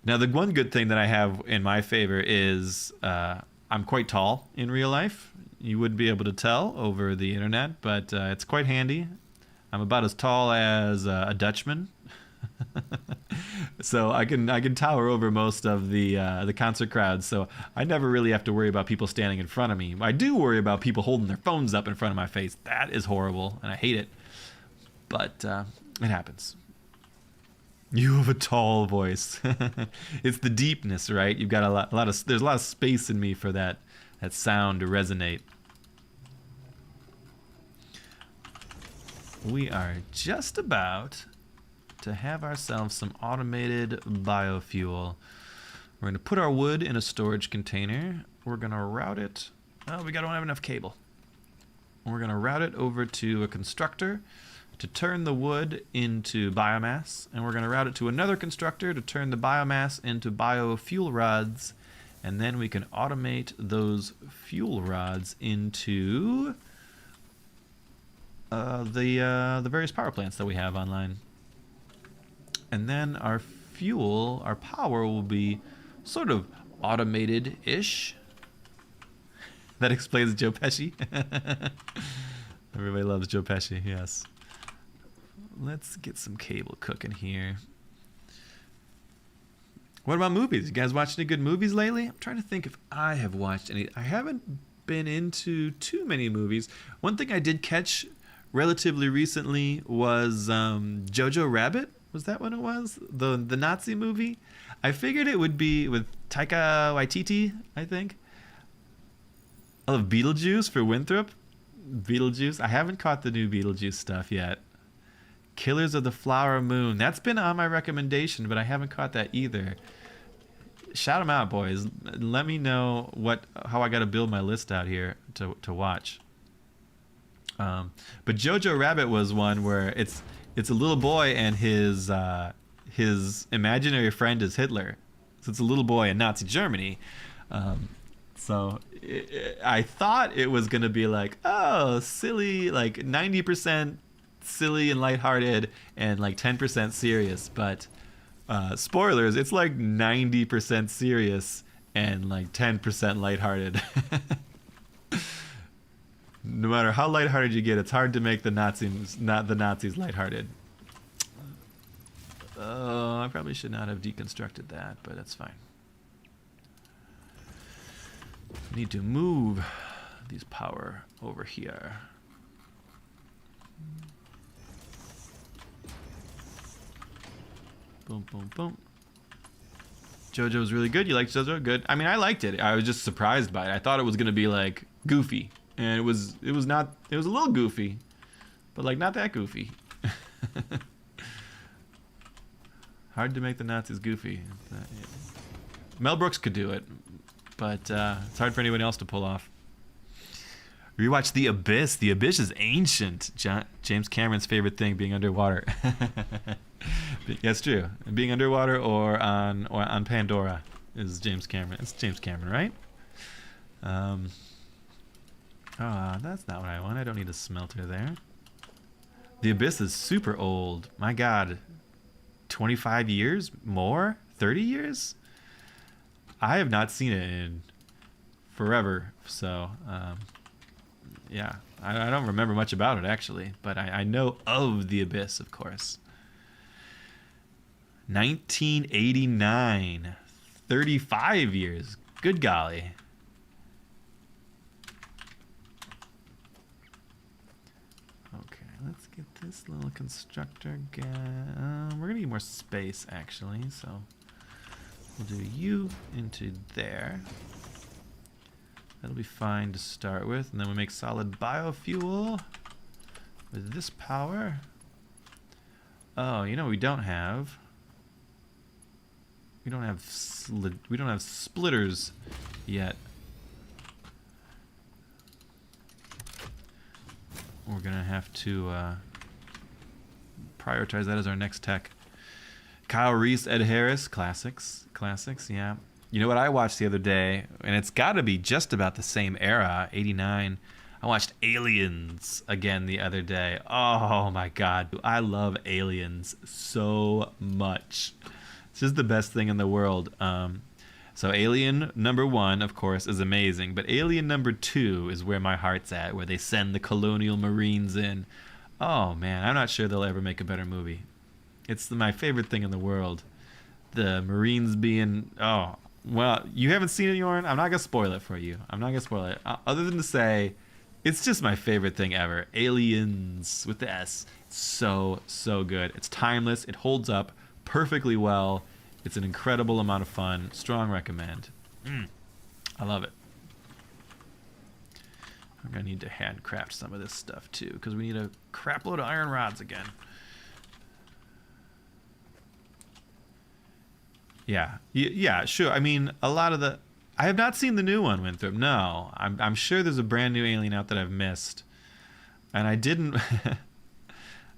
Now, the one good thing that I have in my favor is I'm quite tall in real life. You wouldn't be able to tell over the internet, but it's quite handy. I'm about as tall as a Dutchman, so I can tower over most of the concert crowds. So I never really have to worry about people standing in front of me. I do worry about people holding their phones up in front of my face. That is horrible, and I hate it. But it happens. You have a tall voice. It's the deepness, right? You've got there's a lot of space in me for that sound to resonate. We are just about to have ourselves some automated biofuel. We're going to put our wood in a storage container. We're going to route it. Oh, we don't have enough cable. We're going to route it over to a constructor to turn the wood into biomass. And we're going to route it to another constructor to turn the biomass into biofuel rods. And then we can automate those fuel rods into the various power plants that we have online. And then our power will be sort of automated-ish. That explains Joe Pesci. Everybody loves Joe Pesci, yes. Let's get some cable cooking here. What about movies? You guys watch any good movies lately? I'm trying to think if I have watched any. I haven't been into too many movies. One thing I did catch relatively recently was Jojo Rabbit. Was that what it was? The Nazi movie? I figured it would be with Taika Waititi, I think. I love Beetlejuice for Winthrop. Beetlejuice. I haven't caught the new Beetlejuice stuff yet. Killers of the Flower Moon. That's been on my recommendation, but I haven't caught that either. Shout them out, boys. Let me know how I got to build my list out here to watch. But Jojo Rabbit was one where it's a little boy and his imaginary friend is Hitler. So it's a little boy in Nazi Germany. I thought it was going to be like, oh, silly, like 90% silly and lighthearted and like 10% serious. But spoilers, it's like 90% serious and like 10% lighthearted. No matter how lighthearted you get, it's hard to make the Nazis lighthearted. Oh, I probably should not have deconstructed that, but that's fine. Need to move these power over here. Boom, boom, boom. JoJo's really good. You liked JoJo? Good. I mean, I liked it. I was just surprised by it. I thought it was gonna be like goofy, and it was not. It was a little goofy, but like not that goofy. Hard to make the Nazis goofy. Mel Brooks could do it, but it's hard for anyone else to pull off. Rewatch The Abyss. The Abyss is ancient. James Cameron's favorite thing, being underwater. That's true. Being underwater or on Pandora is James Cameron. It's James Cameron, right? That's not what I want. I don't need a smelter there. The Abyss is super old. My God. 25 years? More? 30 years? I have not seen it in forever. So, yeah. I don't remember much about it, actually. But I know of The Abyss, of course. 1989. 35 years. Good golly. Okay, let's get this little constructor guy. We're going to need more space, actually. So we'll do you into there. That'll be fine to start with. And then we make solid biofuel with this power. Oh, you know what we don't have? We don't have splitters yet. We're gonna have to prioritize that as our next tech. Kyle Reese, Ed Harris, classics, yeah. You know what I watched the other day, and it's got to be just about the same era, 89. I watched Aliens again the other day. Oh my God, I love Aliens so much. It's just the best thing in the world. So Alien number 1, of course, is amazing, but Alien number 2 is where my heart's at, where they send the colonial marines in. Oh man, I'm not sure they'll ever make a better movie. It's my favorite thing in the world. The marines being, oh, well, you haven't seen it, Jorn? I'm not gonna spoil it for you. I'm not gonna spoil it, other than to say, it's just my favorite thing ever. Aliens with the S. It's so good. It's timeless. It holds up perfectly well. It's an incredible amount of fun. Strong recommend. I love it. I'm gonna need to handcraft some of this stuff too, because we need a crap load of iron rods again. Yeah, sure. I mean, a lot of the... I have not seen the new one, Winthrop. No. I'm sure there's a brand new Alien out that I've missed. And I didn't...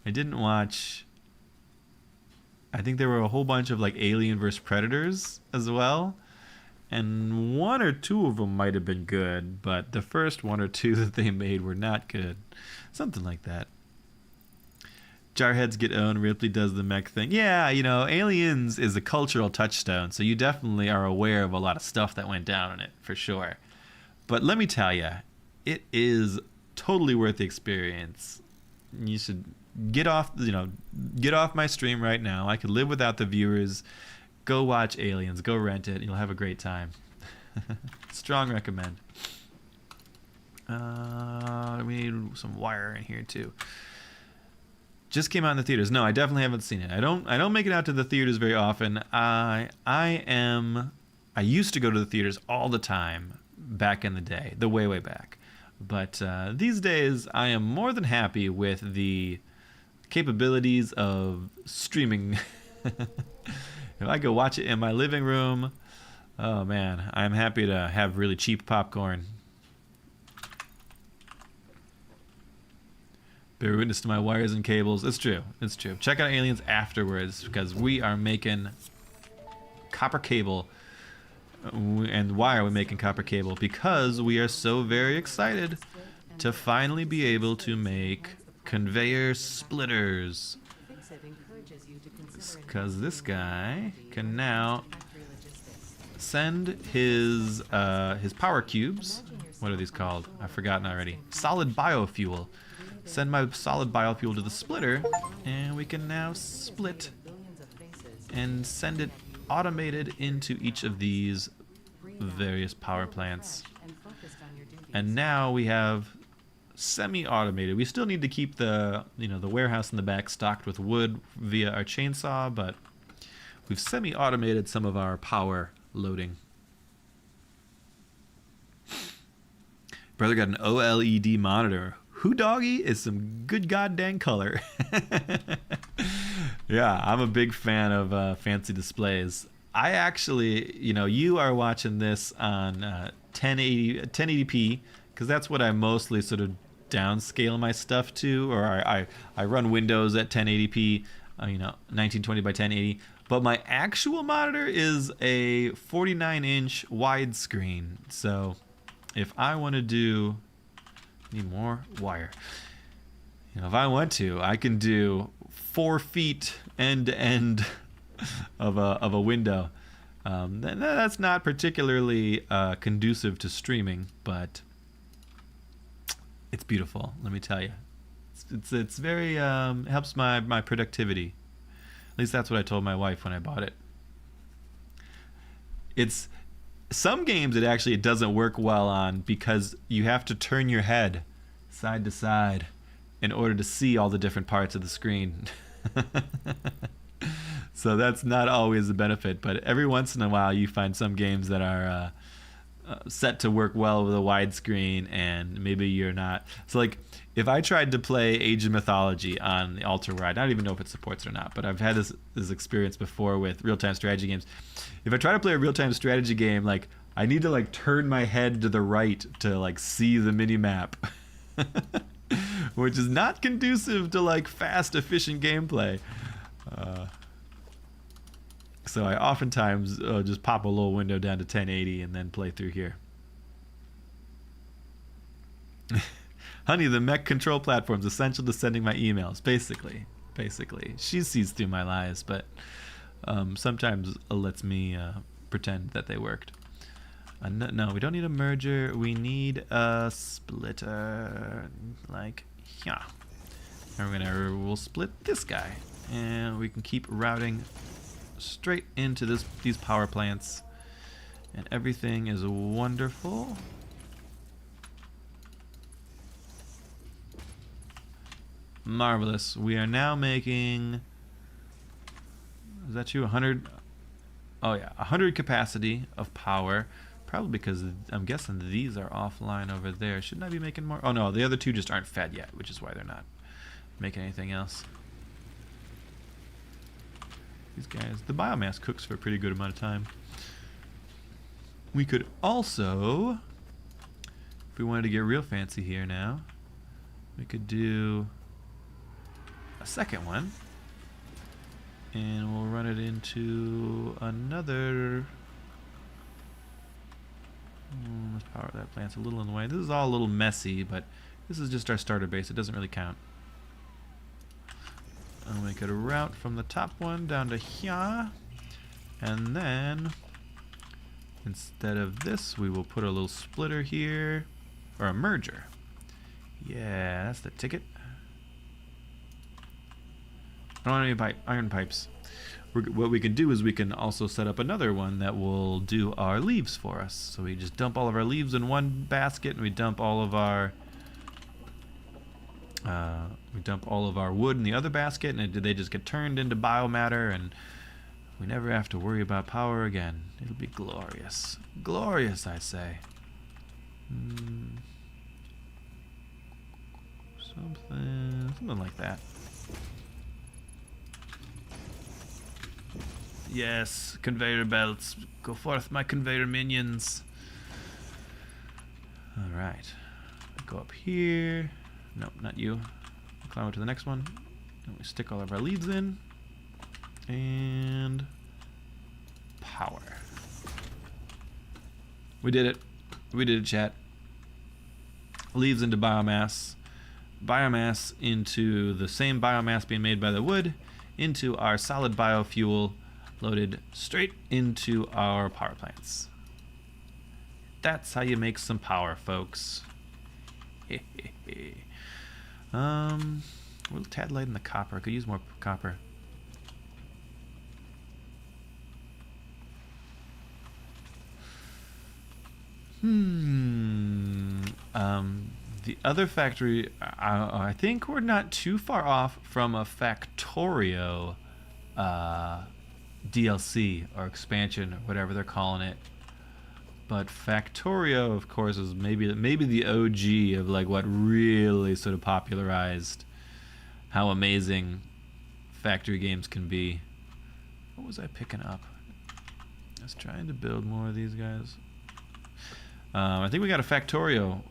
I didn't watch... I think there were a whole bunch of like Alien vs. Predators as well. And 1 or 2 of them might have been good, but the first 1 or 2 that they made were not good. Something like that. Jarheads get owned. Ripley does the mech thing. Yeah, you know, Aliens is a cultural touchstone, so you definitely are aware of a lot of stuff that went down in it, for sure. But let me tell you, it is totally worth the experience. You should get off my stream right now. I could live without the viewers. Go watch Aliens. Go rent it. You'll have a great time. Strong recommend. We need some wire in here too. Just came out in the theaters. No, I definitely haven't seen it. I don't make it out to the theaters very often. I used to go to the theaters all the time back in the day, the way back. But these days, I am more than happy with the capabilities of streaming. If I could watch it in my living room, oh man, I'm happy to have really cheap popcorn. Bear witness to my wires and cables. It's true. It's true. Check out Aliens afterwards because we are making copper cable. And why are we making copper cable? Because we are so very excited to finally be able to make conveyor splitters. Because this guy can now send his power cubes. What are these called? I've forgotten already. Solid biofuel. Send my solid biofuel to the splitter, and we can now split and send it automated into each of these various power plants. And now we have semi-automated. We still need to keep the the warehouse in the back stocked with wood via our chainsaw, but we've semi-automated some of our power loading. Brother got an OLED monitor. Who doggy is some good goddamn color. Yeah, I'm a big fan of fancy displays. I actually, you are watching this on 1080p because that's what I mostly sort of downscale my stuff to, or I run Windows at 1080p, 1920 by 1080. But my actual monitor is a 49-inch widescreen. So if I want to do, need more wire. If I want to, I can do 4 feet end to end of a window. That's not particularly conducive to streaming, but it's beautiful. Let me tell you, it's very helps my productivity. At least that's what I told my wife when I bought it. It's some games it doesn't work well on because you have to turn your head side to side in order to see all the different parts of the screen. So that's not always a benefit, but every once in a while you find some games that are set to work well with a widescreen, and maybe you're not. So like if I tried to play Age of Mythology on the ultra wide, I don't even know if it supports it or not, but I've had this experience before with real-time strategy games. If I try to play a real-time strategy game, like I need to like turn my head to the right to like see the mini map. Which is not conducive to like fast, efficient gameplay. So I oftentimes just pop a little window down to 1080 and then play through here. Honey, the mech control platform is essential to sending my emails. Basically. She sees through my lies, but sometimes lets me pretend that they worked. No, we don't need a merger. We need a splitter. Like, yeah. And we'll split this guy. And we can keep routing straight into these power plants. And everything is wonderful. Marvelous. We are now making... Is that you? 100? Oh yeah, 100 capacity of power. Probably because I'm guessing these are offline over there. Shouldn't I be making more? Oh no, the other two just aren't fed yet, which is why they're not making anything else. These guys, the biomass cooks for a pretty good amount of time. We could also, if we wanted to get real fancy here now, we could do a second one. And we'll run it into another... let's power that plant's a little in the way. This is all a little messy, but this is just our starter base. It doesn't really count. And we could route from the top one down to here. And then, instead of this, we will put a little splitter here. Or a merger. Yeah, that's the ticket. I don't want any iron pipes. What we can do is we can also set up another one that will do our leaves for us. So we just dump all of our leaves in one basket, and we dump all of our wood in the other basket, and they just get turned into biomatter, and we never have to worry about power again. It'll be glorious. Glorious, I say. Something like that. Yes, conveyor belts. Go forth, my conveyor minions. Alright. Go up here. Nope, not you. Climb up to the next one. And we stick all of our leads in. And power. We did it. We did it, chat. Leaves into biomass. Biomass into the same biomass being made by the wood. Into our solid biofuel. Loaded straight into our power plants. That's how you make some power, folks. A little tad light in the copper. I could use more copper. The other factory, I think we're not too far off from a Factorio DLC or expansion or whatever they're calling it. But Factorio, of course, is maybe the OG of like what really sort of popularized how amazing factory games can be. What was I picking up? I was trying to build more of these guys. I think we got a Factorio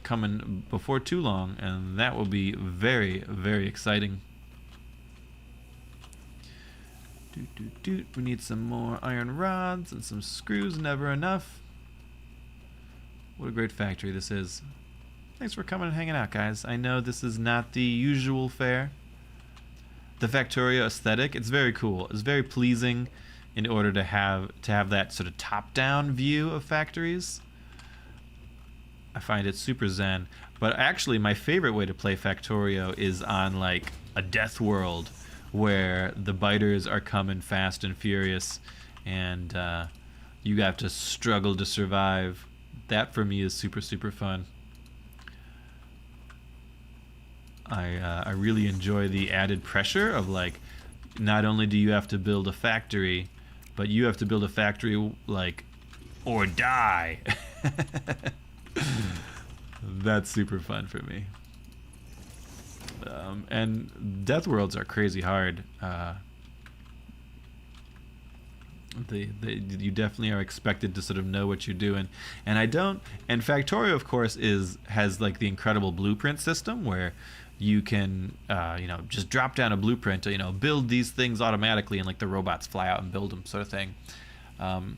coming before too long, and that will be very, very exciting. We need some more iron rods and some screws, never enough. What a great factory this is. Thanks for coming and hanging out, guys. I know this is not the usual fare. The Factorio aesthetic, it's very cool. It's very pleasing in order to have that sort of top-down view of factories. I find it super zen. But actually, my favorite way to play Factorio is on like a death world where the biters are coming fast and furious and you have to struggle to survive. That for me is super, super fun. I really enjoy the added pressure of like, not only do you have to build a factory, but you have to build a factory like, or die. That's super fun for me. And death worlds are crazy hard. You definitely are expected to sort of know what you're doing, and I don't. And Factorio, of course, has like the incredible blueprint system where you can just drop down a blueprint to build these things automatically, and like the robots fly out and build them, sort of thing. And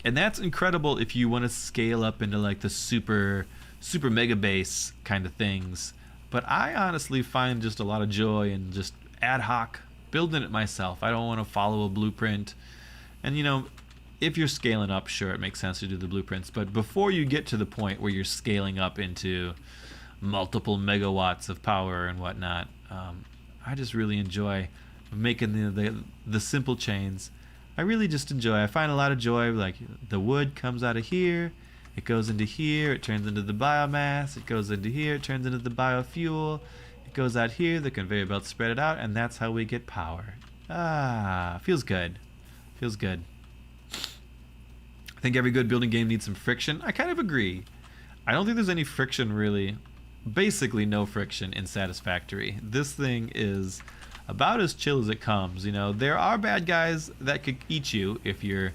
that's incredible if you want to scale up into like the super mega base kind of things. But I honestly find just a lot of joy in just ad hoc building it myself. I don't want to follow a blueprint. And if you're scaling up, sure, it makes sense to do the blueprints. But before you get to the point where you're scaling up into multiple megawatts of power and whatnot, I just really enjoy making the simple chains. I really just enjoy. I find a lot of joy. Like the wood comes out of here, it goes into here, it turns into the biomass, it goes into here, it turns into the biofuel, it goes out here, the conveyor belts spread it out, and that's how we get power. Feels good. Feels good. I think every good building game needs some friction. I kind of agree. I don't think there's any friction really. Basically no friction in Satisfactory. This thing is about as chill as it comes. There are bad guys that could eat you if you're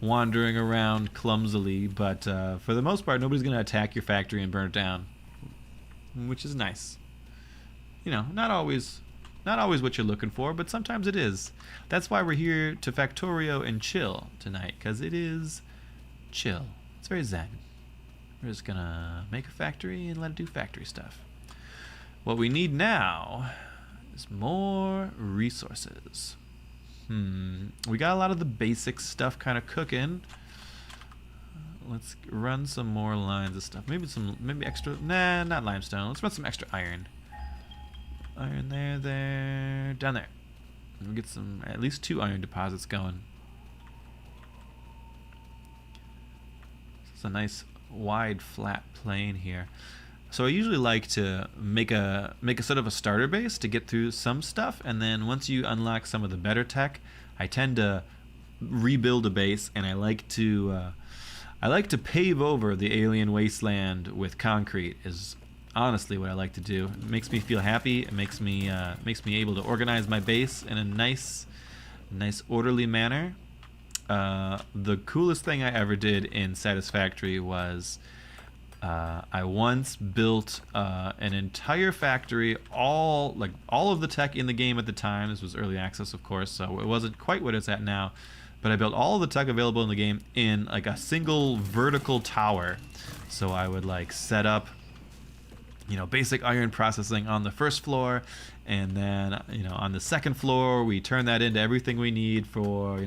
wandering around clumsily, but for the most part, nobody's going to attack your factory and burn it down, which is nice. Not always what you're looking for, but sometimes it is. That's why we're here to Factorio and Chill tonight, because it is chill. It's very zen. We're just going to make a factory and let it do factory stuff. What we need now is more resources. We got a lot of the basic stuff kind of cooking. Let's run some more lines of stuff. Maybe extra. Nah, not limestone. Let's run some extra iron. Iron there, down there. And we'll get at least 2 iron deposits going. It's a nice wide flat plain here. So I usually like to make a sort of a starter base to get through some stuff, and then once you unlock some of the better tech, I tend to rebuild a base, and I like to pave over the alien wasteland with concrete. Is honestly what I like to do. It makes me feel happy. It makes me able to organize my base in a nice nice orderly manner. The coolest thing I ever did in Satisfactory was I once built an entire factory, all of the tech in the game at the time. This was early access, of course, so it wasn't quite what it's at now. But I built all of the tech available in the game in like a single vertical tower. So I would like set up, basic iron processing on the first floor, and then on the second floor we turn that into everything we need for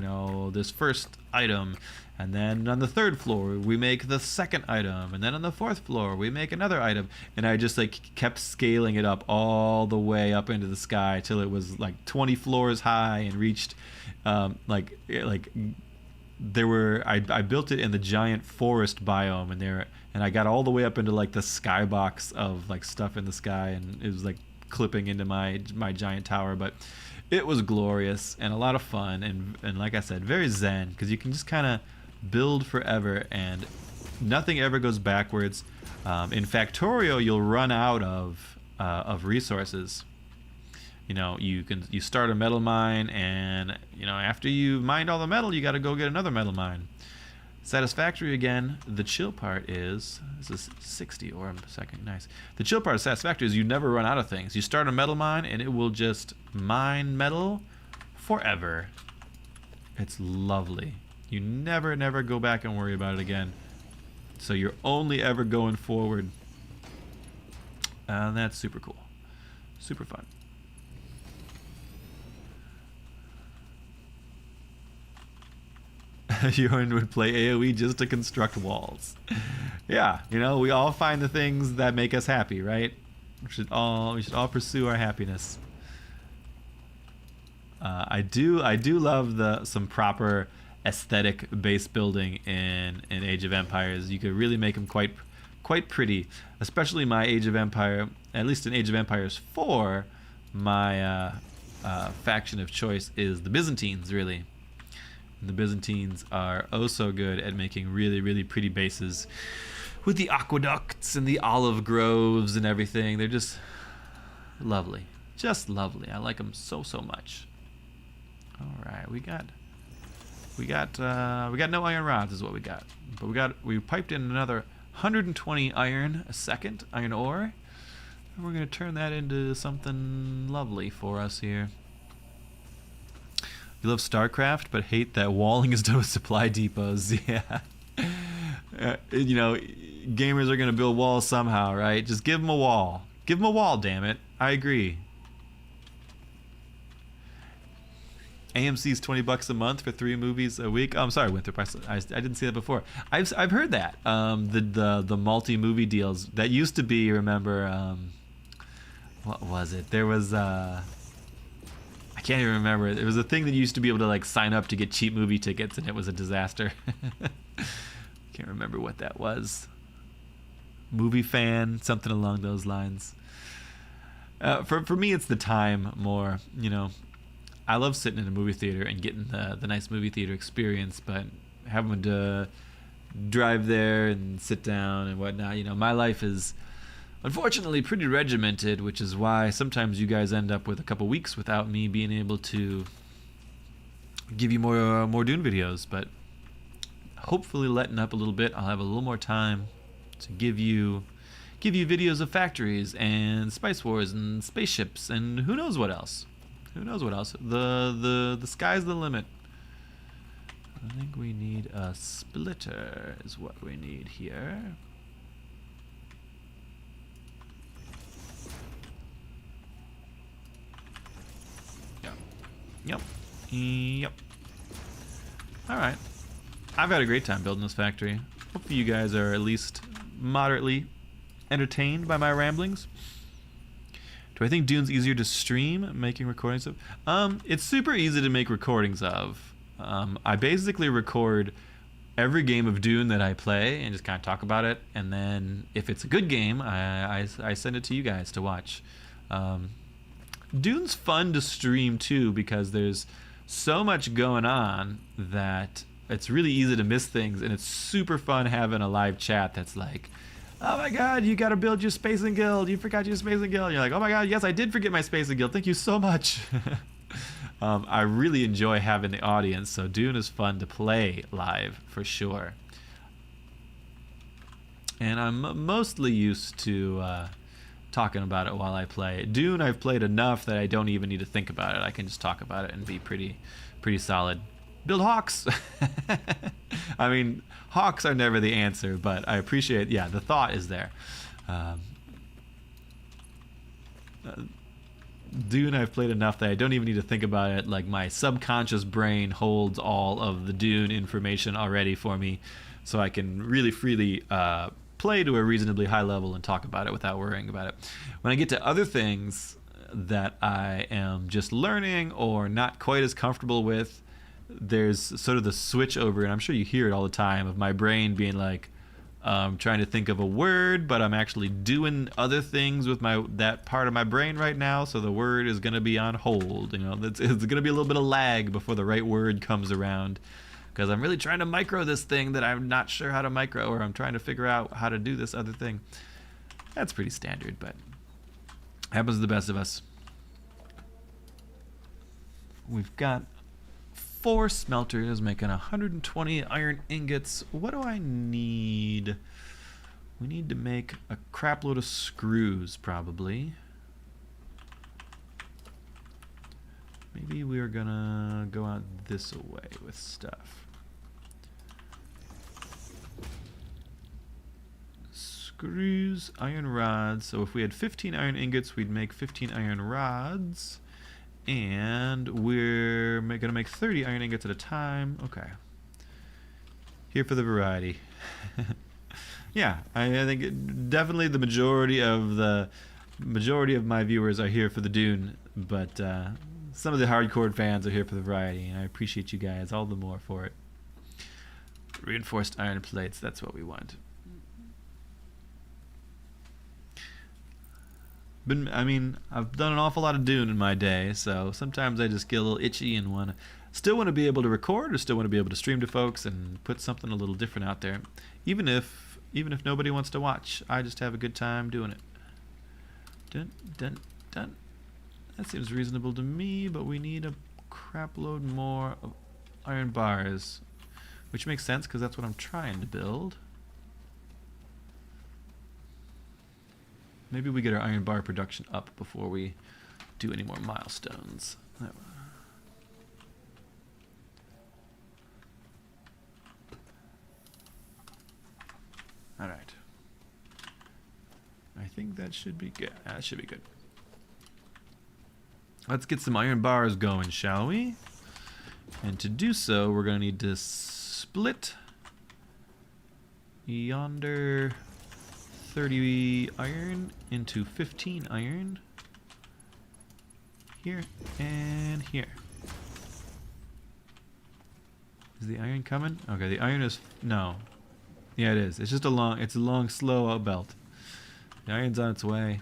this first item, and then on the third floor we make the second item, and then on the fourth floor we make another item, and I just like kept scaling it up all the way up into the sky till it was like 20 floors high and reached I built it in the giant forest biome, and I got all the way up into like the skybox of like stuff in the sky, and it was like clipping into my giant tower. But it was glorious and a lot of fun, and like I said, very zen, because you can just kind of build forever and nothing ever goes backwards. In Factorio, you'll run out of resources. You start a metal mine, and after you mined all the metal, you got to go get another metal mine. Satisfactory, again, the chill part is, this is 60 ore a second, nice. The chill part of Satisfactory is you never run out of things. You start a metal mine and it will just mine metal forever. It's lovely. You never go back and worry about it again. So you're only ever going forward. And that's super cool. Super fun. Jorn would play AoE just to construct walls. Yeah, we all find the things that make us happy, right? We should all pursue our happiness. I do love some proper aesthetic base building in Age of Empires. You could really make them quite pretty, especially my Age of Empire. At least in Age of Empires 4, my faction of choice is the Byzantines, really. The Byzantines are oh so good at making really pretty bases with the aqueducts and the olive groves and everything. They're just lovely. Just lovely. I like them so much. All right, we got no iron rods is what we got. But we piped in another 120 iron a second, iron ore. And we're going to turn that into something lovely for us here. You love StarCraft, but hate that walling is done with supply depots. Yeah. Gamers are going to build walls somehow, right? Just give them a wall. Give them a wall, damn it. I agree. AMC's $20 a month for 3 movies a week. Oh, I'm sorry, Winthrop. I didn't see that before. I've heard that. The multi-movie deals. That used to be, remember, what was it? There was... I can't even remember. It was a thing that you used to be able to like sign up to get cheap movie tickets, and it was a disaster. Can't remember what that was. Movie fan, something along those lines. For me, it's the time more. I love sitting in a movie theater and getting the nice movie theater experience, but having to drive there and sit down and whatnot. My life is unfortunately pretty regimented, which is why sometimes you guys end up with a couple weeks without me being able to give you more Dune videos. But hopefully letting up a little bit, I'll have a little more time to give you videos of factories and spice wars and spaceships and who knows what else. The sky's the limit. I think we need a splitter is what we need here. Yep. Alright. I've had a great time building this factory. Hopefully you guys are at least moderately entertained by my ramblings. Do I think Dune's easier to stream, making recordings of? It's super easy to make recordings of. I basically record every game of Dune that I play and just kind of talk about it. And then if it's a good game, I send it to you guys to watch. Dune's fun to stream too because there's so much going on that it's really easy to miss things, and it's super fun having a live chat that's like, oh my god, you gotta build your spacing guild, you forgot your spacing guild. You're like, oh my god, yes, I did forget my spacing guild, thank you so much. I really enjoy having the audience, so Dune is fun to play live for sure. And I'm mostly used to talking about it while I play. Dune, I've played enough that I don't even need to think about it. I can just talk about it and be pretty solid. Build hawks. I mean, hawks are never the answer, but I appreciate, yeah, the thought is there. Dune, I've played enough that I don't even need to think about it. Like, my subconscious brain holds all of the Dune information already for me, so I can really freely play to a reasonably high level and talk about it without worrying about it. When I get to other things that I am just learning or not quite as comfortable with, there's sort of the switch over, and I'm sure you hear it all the time, of my brain being like, trying to think of a word, but I'm actually doing other things with that part of my brain right now, so the word is going to be on hold. You know, it's going to be a little bit of lag before the right word comes around, because I'm really trying to micro this thing that I'm not sure how to micro, or I'm trying to figure out how to do this other thing. That's pretty standard, but happens to the best of us. We've got 4 smelters making 120 iron ingots. What do I need? We need to make a crap load of screws, probably. Maybe we're gonna go out this way with stuff. Screws, iron rods. So if we had 15 iron ingots, we'd make 15 iron rods. And we're going to make 30 iron ingots at a time. Okay. Here for the variety. Yeah, I think definitely the majority of my viewers are here for the Dune, but some of the hardcore fans are here for the variety, and I appreciate you guys all the more for it. Reinforced iron plates, that's what we want. I've done an awful lot of Dune in my day, so sometimes I just get a little itchy and still want to be able to record, or still want to be able to stream to folks and put something a little different out there. Even if nobody wants to watch, I just have a good time doing it. Dun, dun, dun. That seems reasonable to me, but we need a crap load more of iron bars, which makes sense because that's what I'm trying to build. Maybe we get our iron bar production up before we do any more milestones. All right. I think that should be good. That should be good. Let's get some iron bars going, shall we? And to do so, we're going to need to split yonder 30 iron into 15 iron. Here and here. Is the iron coming? Okay, the iron is... No. Yeah, it is. It's just a long, slow belt. The iron's on its way.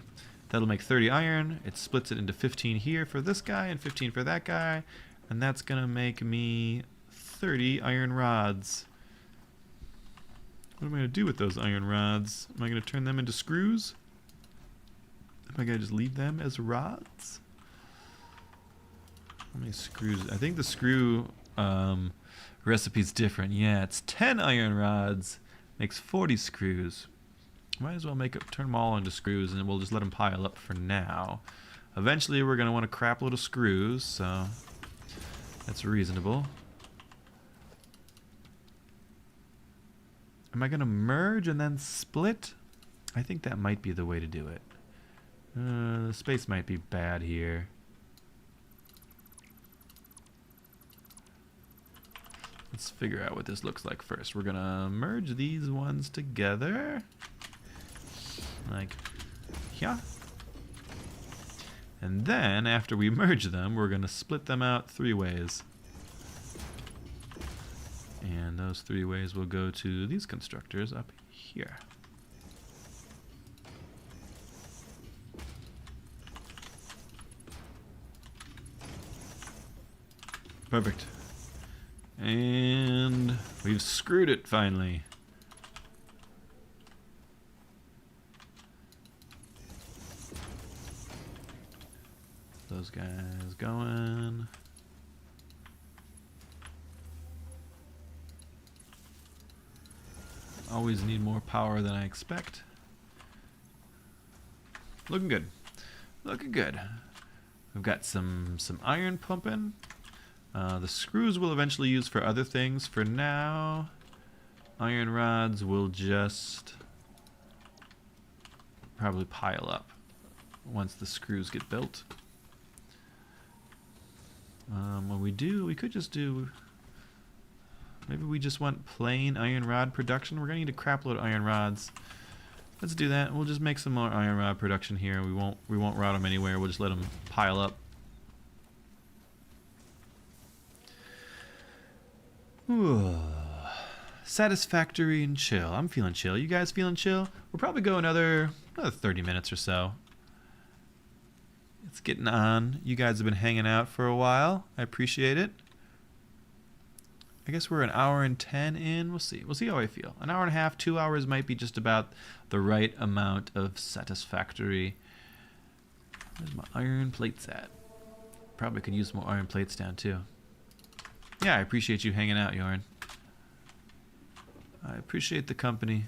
That'll make 30 iron. It splits it into 15 here for this guy and 15 for that guy. And that's going to make me 30 iron rods. What am I going to do with those iron rods? Am I going to turn them into screws? Am I going to just leave them as rods? How many screws? I think the screw recipe's different. Yeah, it's 10 iron rods. Makes 40 screws. Might as well turn them all into screws, and we'll just let them pile up for now. Eventually, we're going to want a crap load of screws, so that's reasonable. Am I going to merge and then split? I think that might be the way to do it. The space might be bad here. Let's figure out what this looks like first. We're going to merge these ones together. Like, yeah. And then, after we merge them, we're going to split them out 3 ways. And those 3 ways will go to these constructors up here. Perfect. And we've screwed it finally. Those guys going. Always need more power than I expect. Looking good. Looking good. We've got some iron pumping. The screws we'll eventually use for other things. For now, iron rods will just probably pile up once the screws get built. When we do, we could just do... Maybe we just want plain iron rod production. We're going to need a crap load of iron rods. Let's do that. We'll just make some more iron rod production here. We won't rot them anywhere. We'll just let them pile up. Ooh. Satisfactory and chill. I'm feeling chill. You guys feeling chill? We'll probably go another 30 minutes or so. It's getting on. You guys have been hanging out for a while. I appreciate it. I guess we're an hour and 10 in. We'll see. We'll see how I feel. An hour and a half, 2 hours might be just about the right amount of satisfactory. Where's my iron plates at? Probably could use some more iron plates down too. Yeah, I appreciate you hanging out, Jorn. I appreciate the company.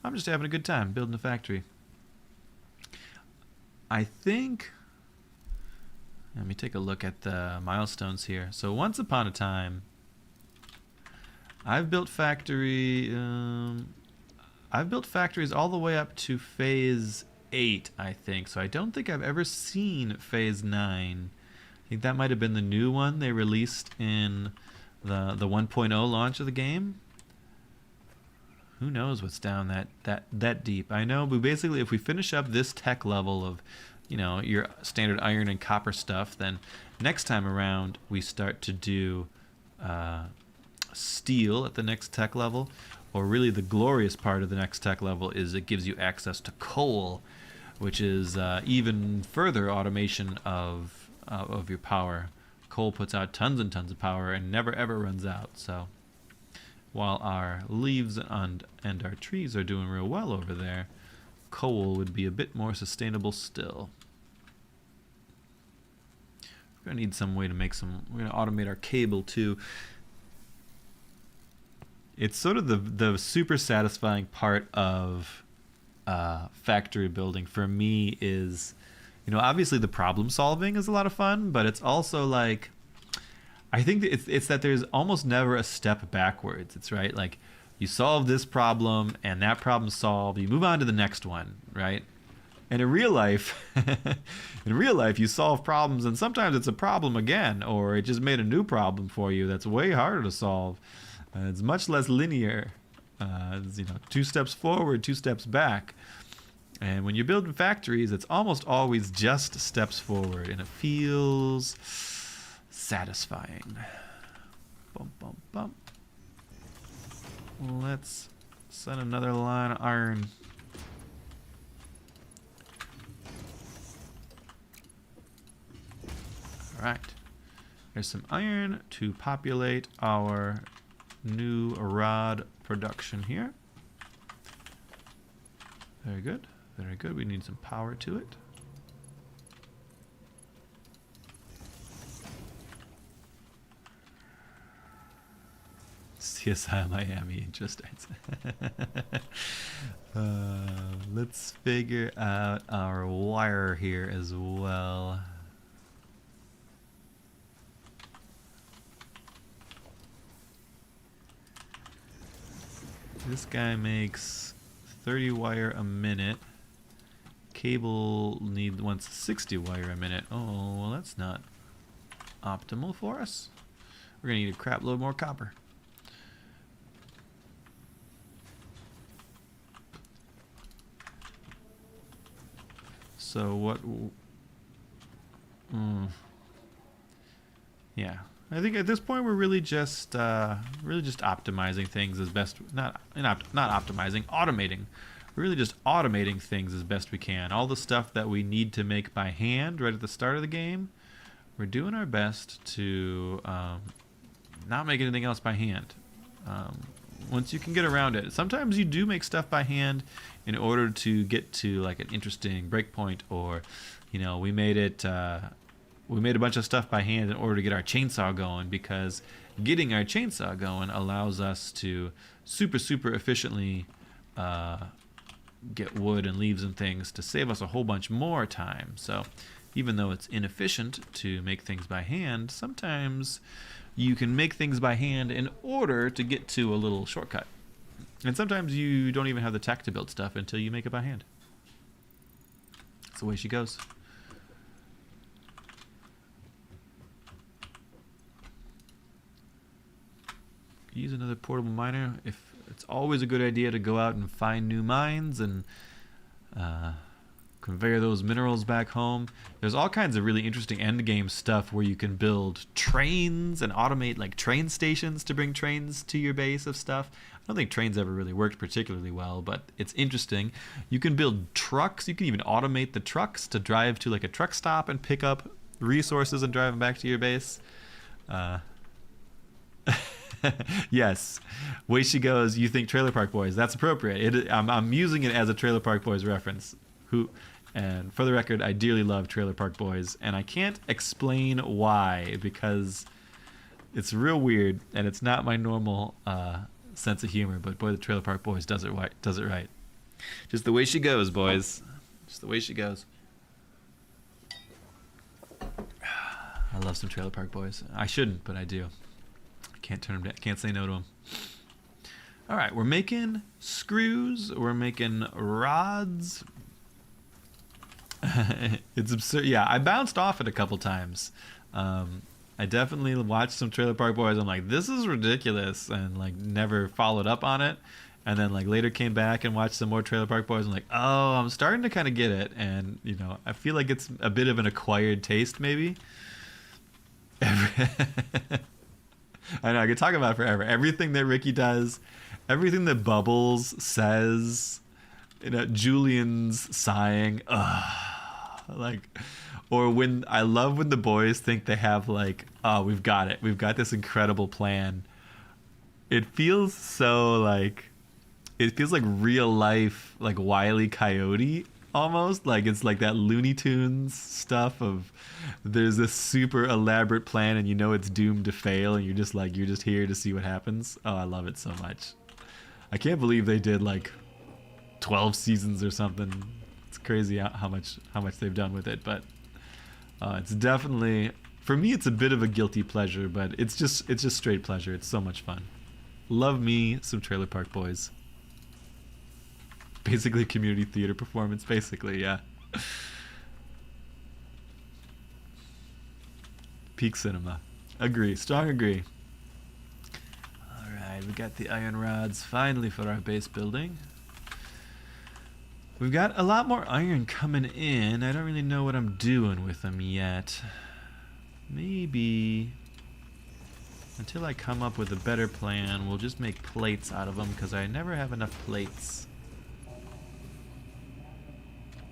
I'm just having a good time building a factory. I think... Let me take a look at the milestones here. So once upon a time... I've built factories all the way up to phase 8, I think. So I don't think I've ever seen phase 9. I think that might have been the new one they released in the 1.0 launch of the game. Who knows what's down that deep? I know, but basically, if we finish up this tech level of, you know, your standard iron and copper stuff, then next time around we start to do steel at the next tech level, or really the glorious part of the next tech level is it gives you access to coal, which is even further automation of your power. Coal puts out tons and tons of power and never ever runs out. So while our leaves and our trees are doing real well over there, coal would be a bit more sustainable still. We're gonna need some way to make some. We're gonna automate our cable too. It's sort of the super satisfying part of factory building for me is, you know, obviously the problem solving is a lot of fun, but it's also like, I think that it's that there's almost never a step backwards. It's right, like you solve this problem and that problem's solved, you move on to the next one, right? And in real life, you solve problems and sometimes it's a problem again, or it just made a new problem for you that's way harder to solve. It's much less linear. It's, you know, 2 steps forward, 2 steps back. And when you're building factories, it's almost always just steps forward, and it feels satisfying. Bump, bump, bump. Let's set another line of iron. All right. There's some iron to populate our new rod production here. Very good. Very good. We need some power to it. CSI Miami just let's figure out our wire here as well. This guy makes 30 wire a minute. Cable wants 60 wire a minute. Oh, well, that's not optimal for us. We're gonna need a crap load more copper. So what? Yeah. I think at this point we're really just optimizing things as best, not optimizing, automating. We're really just automating things as best we can. All the stuff that we need to make by hand right at the start of the game, we're doing our best to not make anything else by hand. Once you can get around it, sometimes you do make stuff by hand in order to get to like an interesting breakpoint, or, you know, we made a bunch of stuff by hand in order to get our chainsaw going, because getting our chainsaw going allows us to super efficiently get wood and leaves and things to save us a whole bunch more time. So even though it's inefficient to make things by hand, sometimes you can make things by hand in order to get to a little shortcut. And sometimes you don't even have the tech to build stuff until you make it by hand. That's the way she goes. Use another portable miner. If it's always a good idea to go out and find new mines and conveyor those minerals back home. There's all kinds of really interesting end game stuff where you can build trains and automate like train stations to bring trains to your base of stuff. I don't think trains ever really worked particularly well, but it's interesting. You can build trucks. You can even automate the trucks to drive to like a truck stop and pick up resources and drive them back to your base. Yes, way she goes. You think Trailer Park Boys? That's appropriate. I'm using it as a Trailer Park Boys reference. And for the record, I dearly love Trailer Park Boys, and I can't explain why because it's real weird and it's not my normal sense of humor. But boy, the Trailer Park Boys does it right. Just the way she goes, boys. Just the way she goes. I love some Trailer Park Boys. I shouldn't, but I do. Can't turn them down. Can't say no to them. All right, we're making screws. We're making rods. It's absurd. Yeah, I bounced off it a couple times. I definitely watched some Trailer Park Boys. I'm like, this is ridiculous, and like never followed up on it. And then like later came back and watched some more Trailer Park Boys. I'm like, oh, I'm starting to kind of get it. And you know, I feel like it's a bit of an acquired taste, maybe. I know, I could talk about it forever. Everything that Ricky does, everything that Bubbles says, you know, Julian's sighing, like, or when, I love when the boys think they have like, oh, we've got it. We've got this incredible plan. It feels so like, it feels like real life, like Wile E. Coyote almost. Like it's like that Looney Tunes stuff of there's this super elaborate plan and you know it's doomed to fail and you're just here to see what happens. Oh, I love it so much. I can't believe they did like 12 seasons or something. It's crazy how much they've done with it, but it's definitely, for me it's a bit of a guilty pleasure, but it's just straight pleasure. It's so much fun. Love me some Trailer Park Boys. Basically community theater performance, basically, yeah. Peak cinema. Agree, strong agree. Alright, we got the iron rods finally for our base building. We've got a lot more iron coming in. I don't really know what I'm doing with them yet. Maybe until I come up with a better plan, we'll just make plates out of them because I never have enough plates.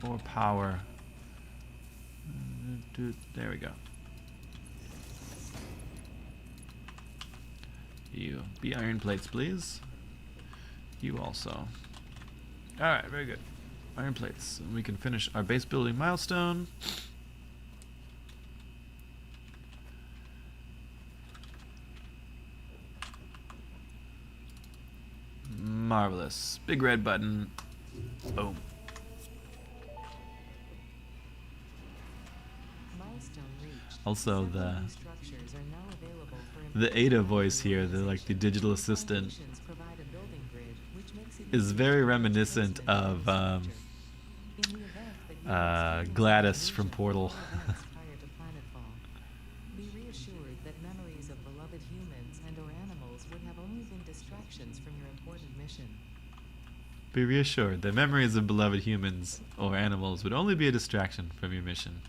Or power. There we go. You be iron plates, please. You also. Alright, very good. Iron plates. And we can finish our base building milestone. Marvelous. Big red button. Boom. Also the Ada voice here, the digital assistant, is very reminiscent of Gladys from Portal. Be reassured that memories of beloved humans and/or animals would have only been distractions from your important mission. Be reassured that memories of beloved humans or animals would only be a distraction from your mission.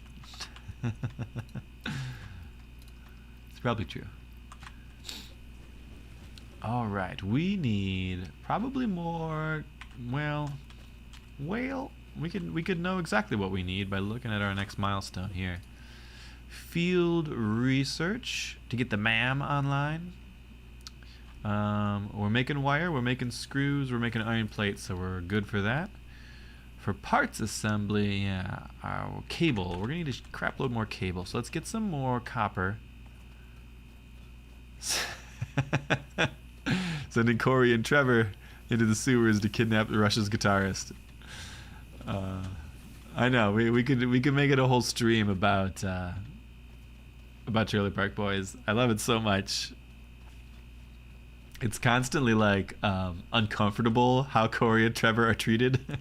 It's probably true. All right, we need probably more. Well, we could know exactly what we need by looking at our next milestone here. Field research to get the MAM online. We're making wire, we're making screws, we're making iron plates, so we're good for that. For parts assembly, yeah, our cable. We're gonna need a crap load more cable. So let's get some more copper. sending Corey and Trevor into the sewers to kidnap Russia's guitarist. I know we could make it a whole stream about Trailer Park Boys. I love it so much. It's constantly like uncomfortable how Corey and Trevor are treated,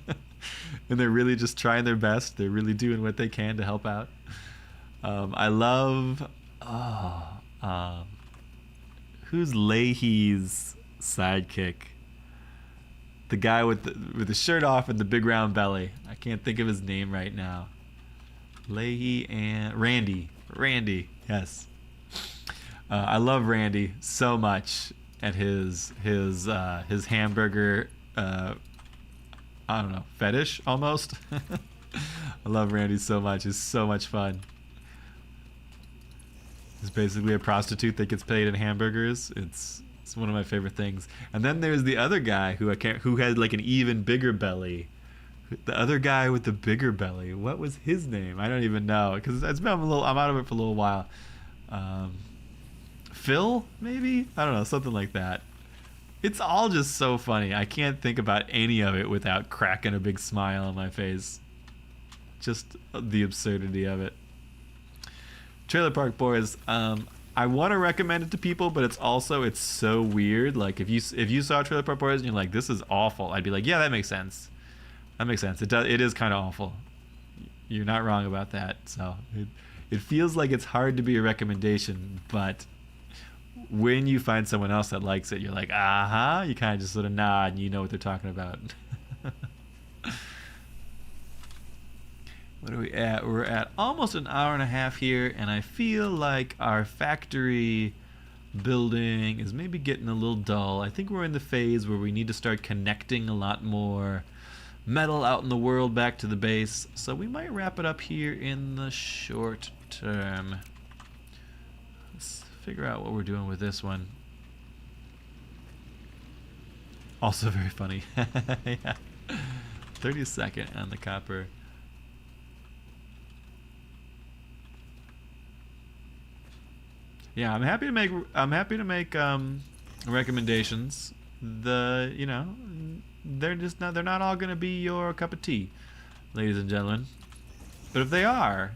and they're really just trying their best. They're really doing what they can to help out. I love who's Leahy's sidekick? The guy with the shirt off and the big round belly. I can't think of his name right now. Leahy and Randy. Randy, yes. I love Randy so much and his hamburger. I don't know, fetish almost. I love Randy so much. It's so much fun. He's basically a prostitute that gets paid in hamburgers. It's one of my favorite things. And then there's the other guy who had like an even bigger belly. The other guy with the bigger belly. What was his name? I don't even know because I'm out of it for a little while. Phil, maybe? I don't know, something like that. It's all just so funny. I can't think about any of it without cracking a big smile on my face. Just the absurdity of it. Trailer Park Boys. I want to recommend it to people, but it's so weird. Like if you saw Trailer Park Boys and you're like, this is awful, I'd be like, yeah, that makes sense. That makes sense. It is kind of awful. You're not wrong about that. So it feels like it's hard to be a recommendation, but when you find someone else that likes it, you're like, uh-huh. You kind of just sort of nod and you know what they're talking about. What are we at? We're at almost an hour and a half here, and I feel like our factory building is maybe getting a little dull. I think we're in the phase where we need to start connecting a lot more metal out in the world back to the base. So we might wrap it up here in the short term. Let's figure out what we're doing with this one. Also very funny. Yeah. 32nd on the copper. Yeah, I'm happy to make recommendations. They're not all gonna be your cup of tea, ladies and gentlemen. But if they are,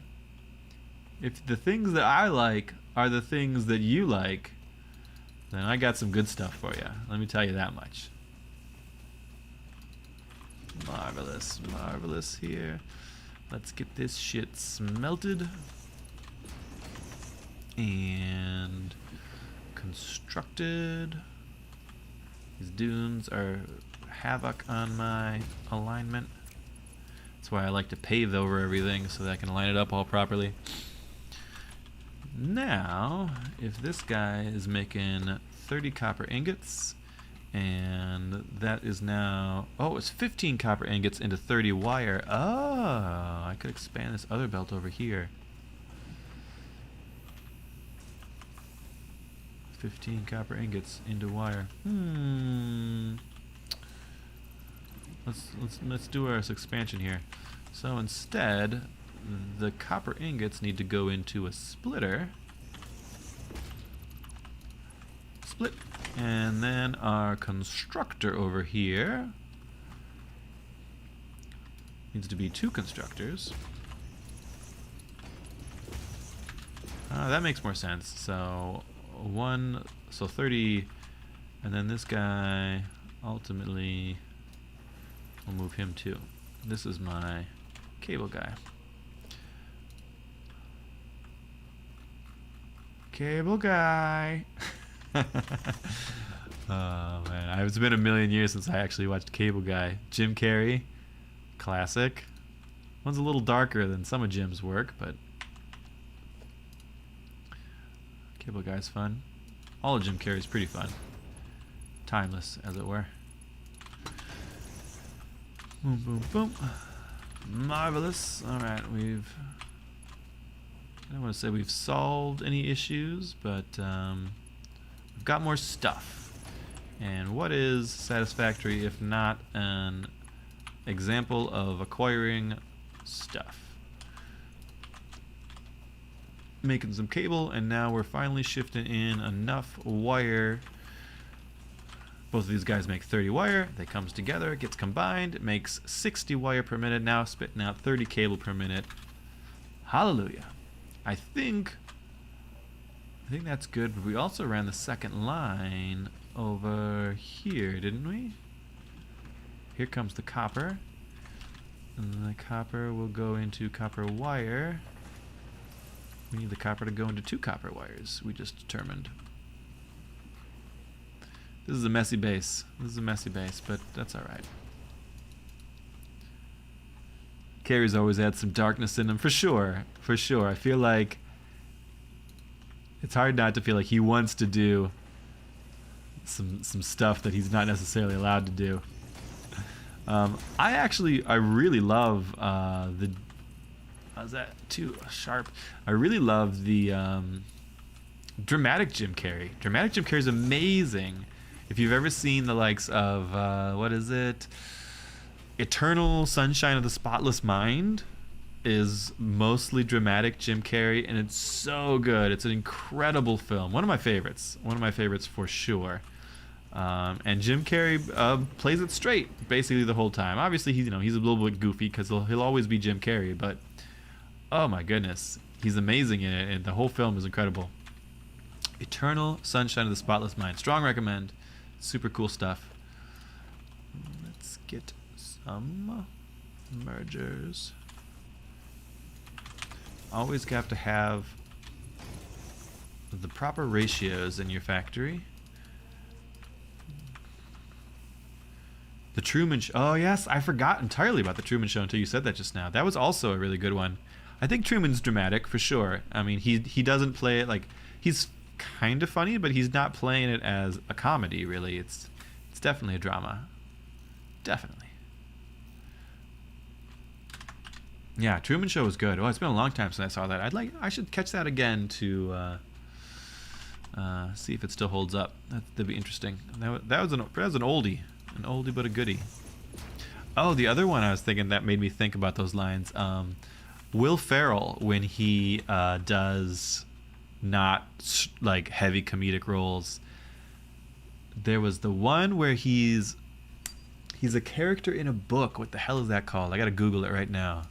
if the things that I like are the things that you like, then I got some good stuff for you. Let me tell you that much. Marvelous, marvelous here. Let's get this shit smelted and constructed. These dunes are havoc on my alignment. That's why I like to pave over everything so that I can line it up all properly. Now, if this guy is making 30 copper ingots, and that is now, oh, it's 15 copper ingots into 30 wire. Oh, I could expand this other belt over here. 15 copper ingots into wire. Let's do our expansion here. So instead, the copper ingots need to go into a splitter. Split. And then our constructor over here needs to be 2 constructors. That makes more sense. So 30, and then this guy, ultimately, we'll move him too. This is my cable guy. Cable guy. Oh man, it's been a million years since I actually watched Cable Guy. Jim Carrey, classic. One's a little darker than some of Jim's work, but Cable Guy's fun. All of Jim Carrey's pretty fun. Timeless, as it were. Boom, boom, boom. Marvelous. Alright, I don't want to say we've solved any issues, but we've got more stuff. And what is Satisfactory if not an example of acquiring stuff? Making some cable, and now we're finally shifting in enough wire, Both of these guys make 30 wire. They comes together, it gets combined, it makes 60 wire per minute, now spitting out 30 cable per minute. Hallelujah. I think that's good, but we also ran the second line over here, didn't we? Here comes the copper. And the copper will go into copper wire. We need the copper to go into 2 copper wires, we just determined. This is a messy base. But that's alright. Carrie's always had some darkness in him, for sure. For sure. I feel like it's hard not to feel like he wants to do some stuff that he's not necessarily allowed to do. I really love the... How's that? Too sharp. I really love the dramatic Jim Carrey. Dramatic Jim Carrey is amazing. If you've ever seen the likes of, what is it? Eternal Sunshine of the Spotless Mind is mostly dramatic Jim Carrey, and it's so good. It's an incredible film. One of my favorites. One of my favorites for sure. And Jim Carrey plays it straight basically the whole time. Obviously, he's a little bit goofy because he'll always be Jim Carrey, but oh my goodness, he's amazing in it, and the whole film is incredible. Eternal Sunshine of the Spotless Mind. Strong recommend. Super cool stuff. Let's get some mergers. Always have to have the proper ratios in your factory. The Truman Show. Oh yes, I forgot entirely about the Truman Show until you said that just now. That was also a really good one. I think Truman's dramatic for sure. I mean, he doesn't play it like he's kind of funny, but he's not playing it as a comedy really. It's definitely a drama. Definitely. Yeah, Truman Show was good. Oh, it's been a long time since I saw that. I should catch that again to see if it still holds up. That'd be interesting. That was an oldie. An oldie but a goodie. Oh, the other one I was thinking that made me think about those lines. Will Ferrell, when he does not like heavy comedic roles, there was the one where he's a character in a book. What the hell is that called? I gotta Google it right now.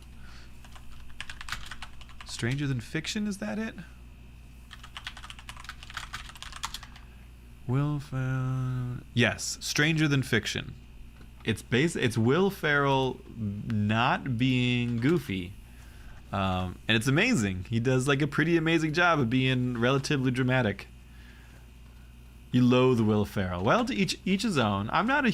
Stranger Than Fiction, is that it? Will Ferrell. Yes, Stranger Than Fiction. It's Will Ferrell not being goofy, and it's amazing. He does like a pretty amazing job of being relatively dramatic. You loathe Will Ferrell. Well, to each his own. I'm not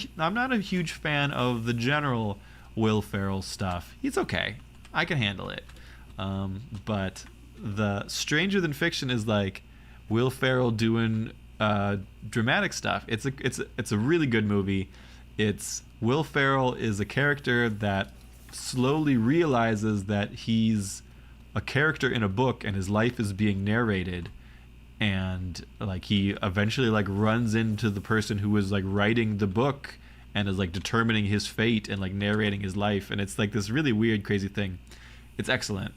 a huge fan of the general Will Ferrell stuff. He's okay. I can handle it. But the Stranger Than Fiction is like Will Ferrell doing dramatic stuff. It's a really good movie. It's Will Ferrell is a character that slowly realizes that he's a character in a book and his life is being narrated, and like he eventually like runs into the person who was like writing the book and is like determining his fate and like narrating his life, and it's like this really weird crazy thing. It's excellent.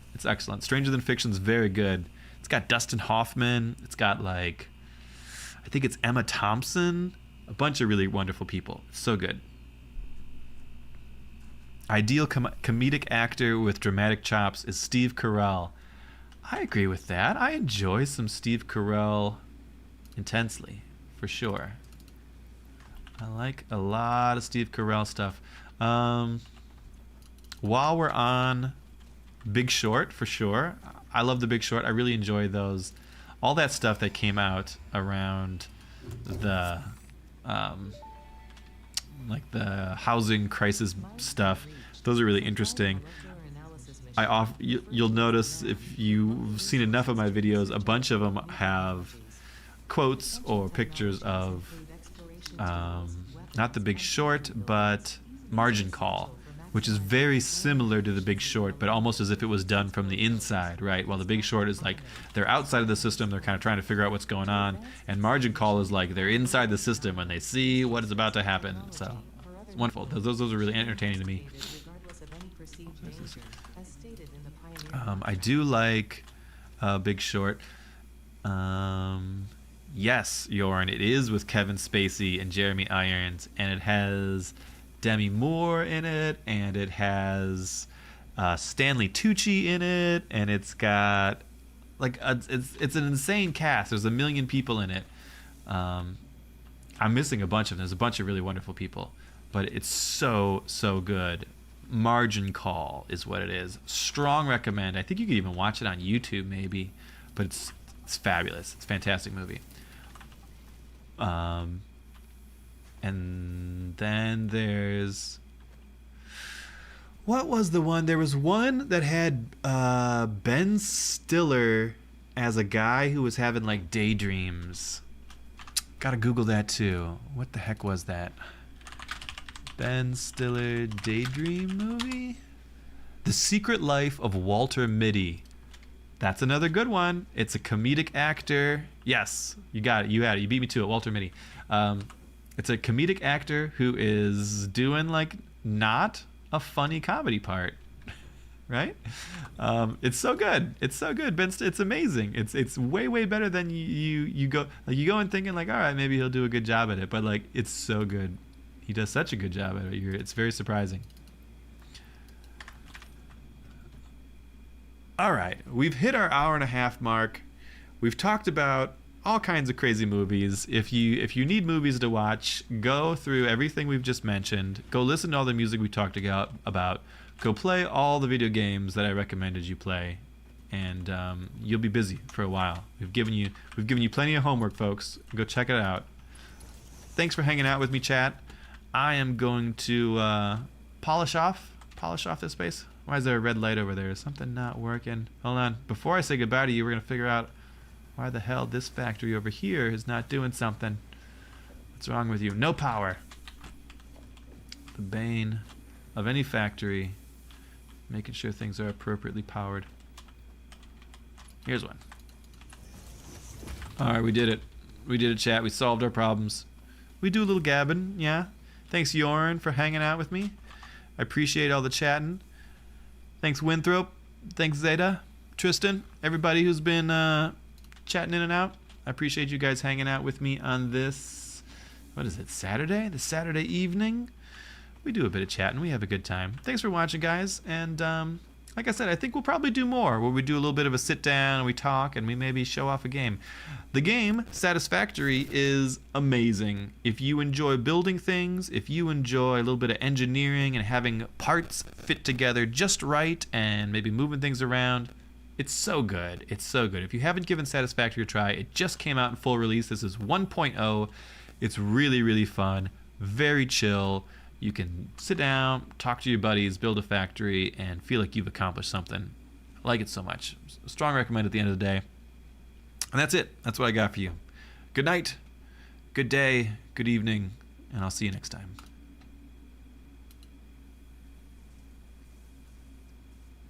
Stranger Than Fiction's very good. It's got Dustin Hoffman. It's got like I think it's Emma Thompson, a bunch of really wonderful people. It's so good. Ideal comedic actor with dramatic chops is Steve Carell. I agree with that. I enjoy some Steve Carell intensely, for sure. I like a lot of Steve Carell stuff. While we're on Big Short, for sure. I love The Big Short. I really enjoy those. All that stuff that came out around the like the housing crisis stuff. Those are really interesting. You'll notice if you've seen enough of my videos, a bunch of them have quotes or pictures of not The Big Short, but Margin Call, which is very similar to The Big Short, but almost as if it was done from the inside, right? While The Big Short is like they're outside of the system, they're kind of trying to figure out what's going on, and Margin Call is like they're inside the system when they see what is about to happen. So it's wonderful. Those are really entertaining to me. I do like Big Short. Yes, Yorn, it is with Kevin Spacey and Jeremy Irons, and it has Demi Moore in it, and it has Stanley Tucci in it, and it's got it's an insane cast. There's a million people in it. I'm missing a bunch of them. There's a bunch of really wonderful people, but it's so good. Margin Call is what it is. Strong recommend. I think you could even watch it on YouTube maybe, but it's fabulous. It's a fantastic movie. And then there's, what was the one? There was one that had Ben Stiller as a guy who was having like daydreams. Gotta Google that too. What the heck was that? Ben Stiller daydream movie? The Secret Life of Walter Mitty. That's another good one. It's a comedic actor. Yes, you got it. You had it. You beat me to it. Walter Mitty. It's a comedic actor who is doing like not a funny comedy part, right? It's so good. It's so good. It's amazing. It's way better than you go in thinking like, all right, maybe he'll do a good job at it, but like it's so good. He does such a good job at it. It's very surprising. All right, we've hit our hour and a half mark. We've talked about all kinds of crazy movies. If you need movies to watch, go through everything we've just mentioned. Go listen to all the music we talked about. Go play all the video games that I recommended you play, and you'll be busy for a while. We've given you plenty of homework, folks. Go check it out. Thanks for hanging out with me, chat. I am going to polish off this space. Why is there a red light over there? Is something not working? Hold on. Before I say goodbye to you, we're going to figure out why the hell this factory over here is not doing something. What's wrong with you? No power. The bane of any factory. Making sure things are appropriately powered. Here's one. Alright, we did it. We did it, chat. We solved our problems. We do a little gabbing, yeah. Thanks, Yorn, for hanging out with me. I appreciate all the chatting. Thanks, Winthrop. Thanks, Zeta, Tristan, everybody who's been chatting in and out. I appreciate you guys hanging out with me on this, what is it, Saturday? The Saturday evening? We do a bit of chatting. We have a good time. Thanks for watching, guys. And like I said, I think we'll probably do more, where we do a little bit of a sit down and we talk and we maybe show off a game. The game, Satisfactory, is amazing. If you enjoy building things, if you enjoy a little bit of engineering and having parts fit together just right and maybe moving things around, it's so good. It's so good. If you haven't given Satisfactory a try, it just came out in full release. This is 1.0. It's really fun, very chill. You can sit down, talk to your buddies, build a factory, and feel like you've accomplished something. I like it so much. Strong recommend at the end of the day. And that's it. That's what I got for you. Good night, good day, good evening, and I'll see you next time.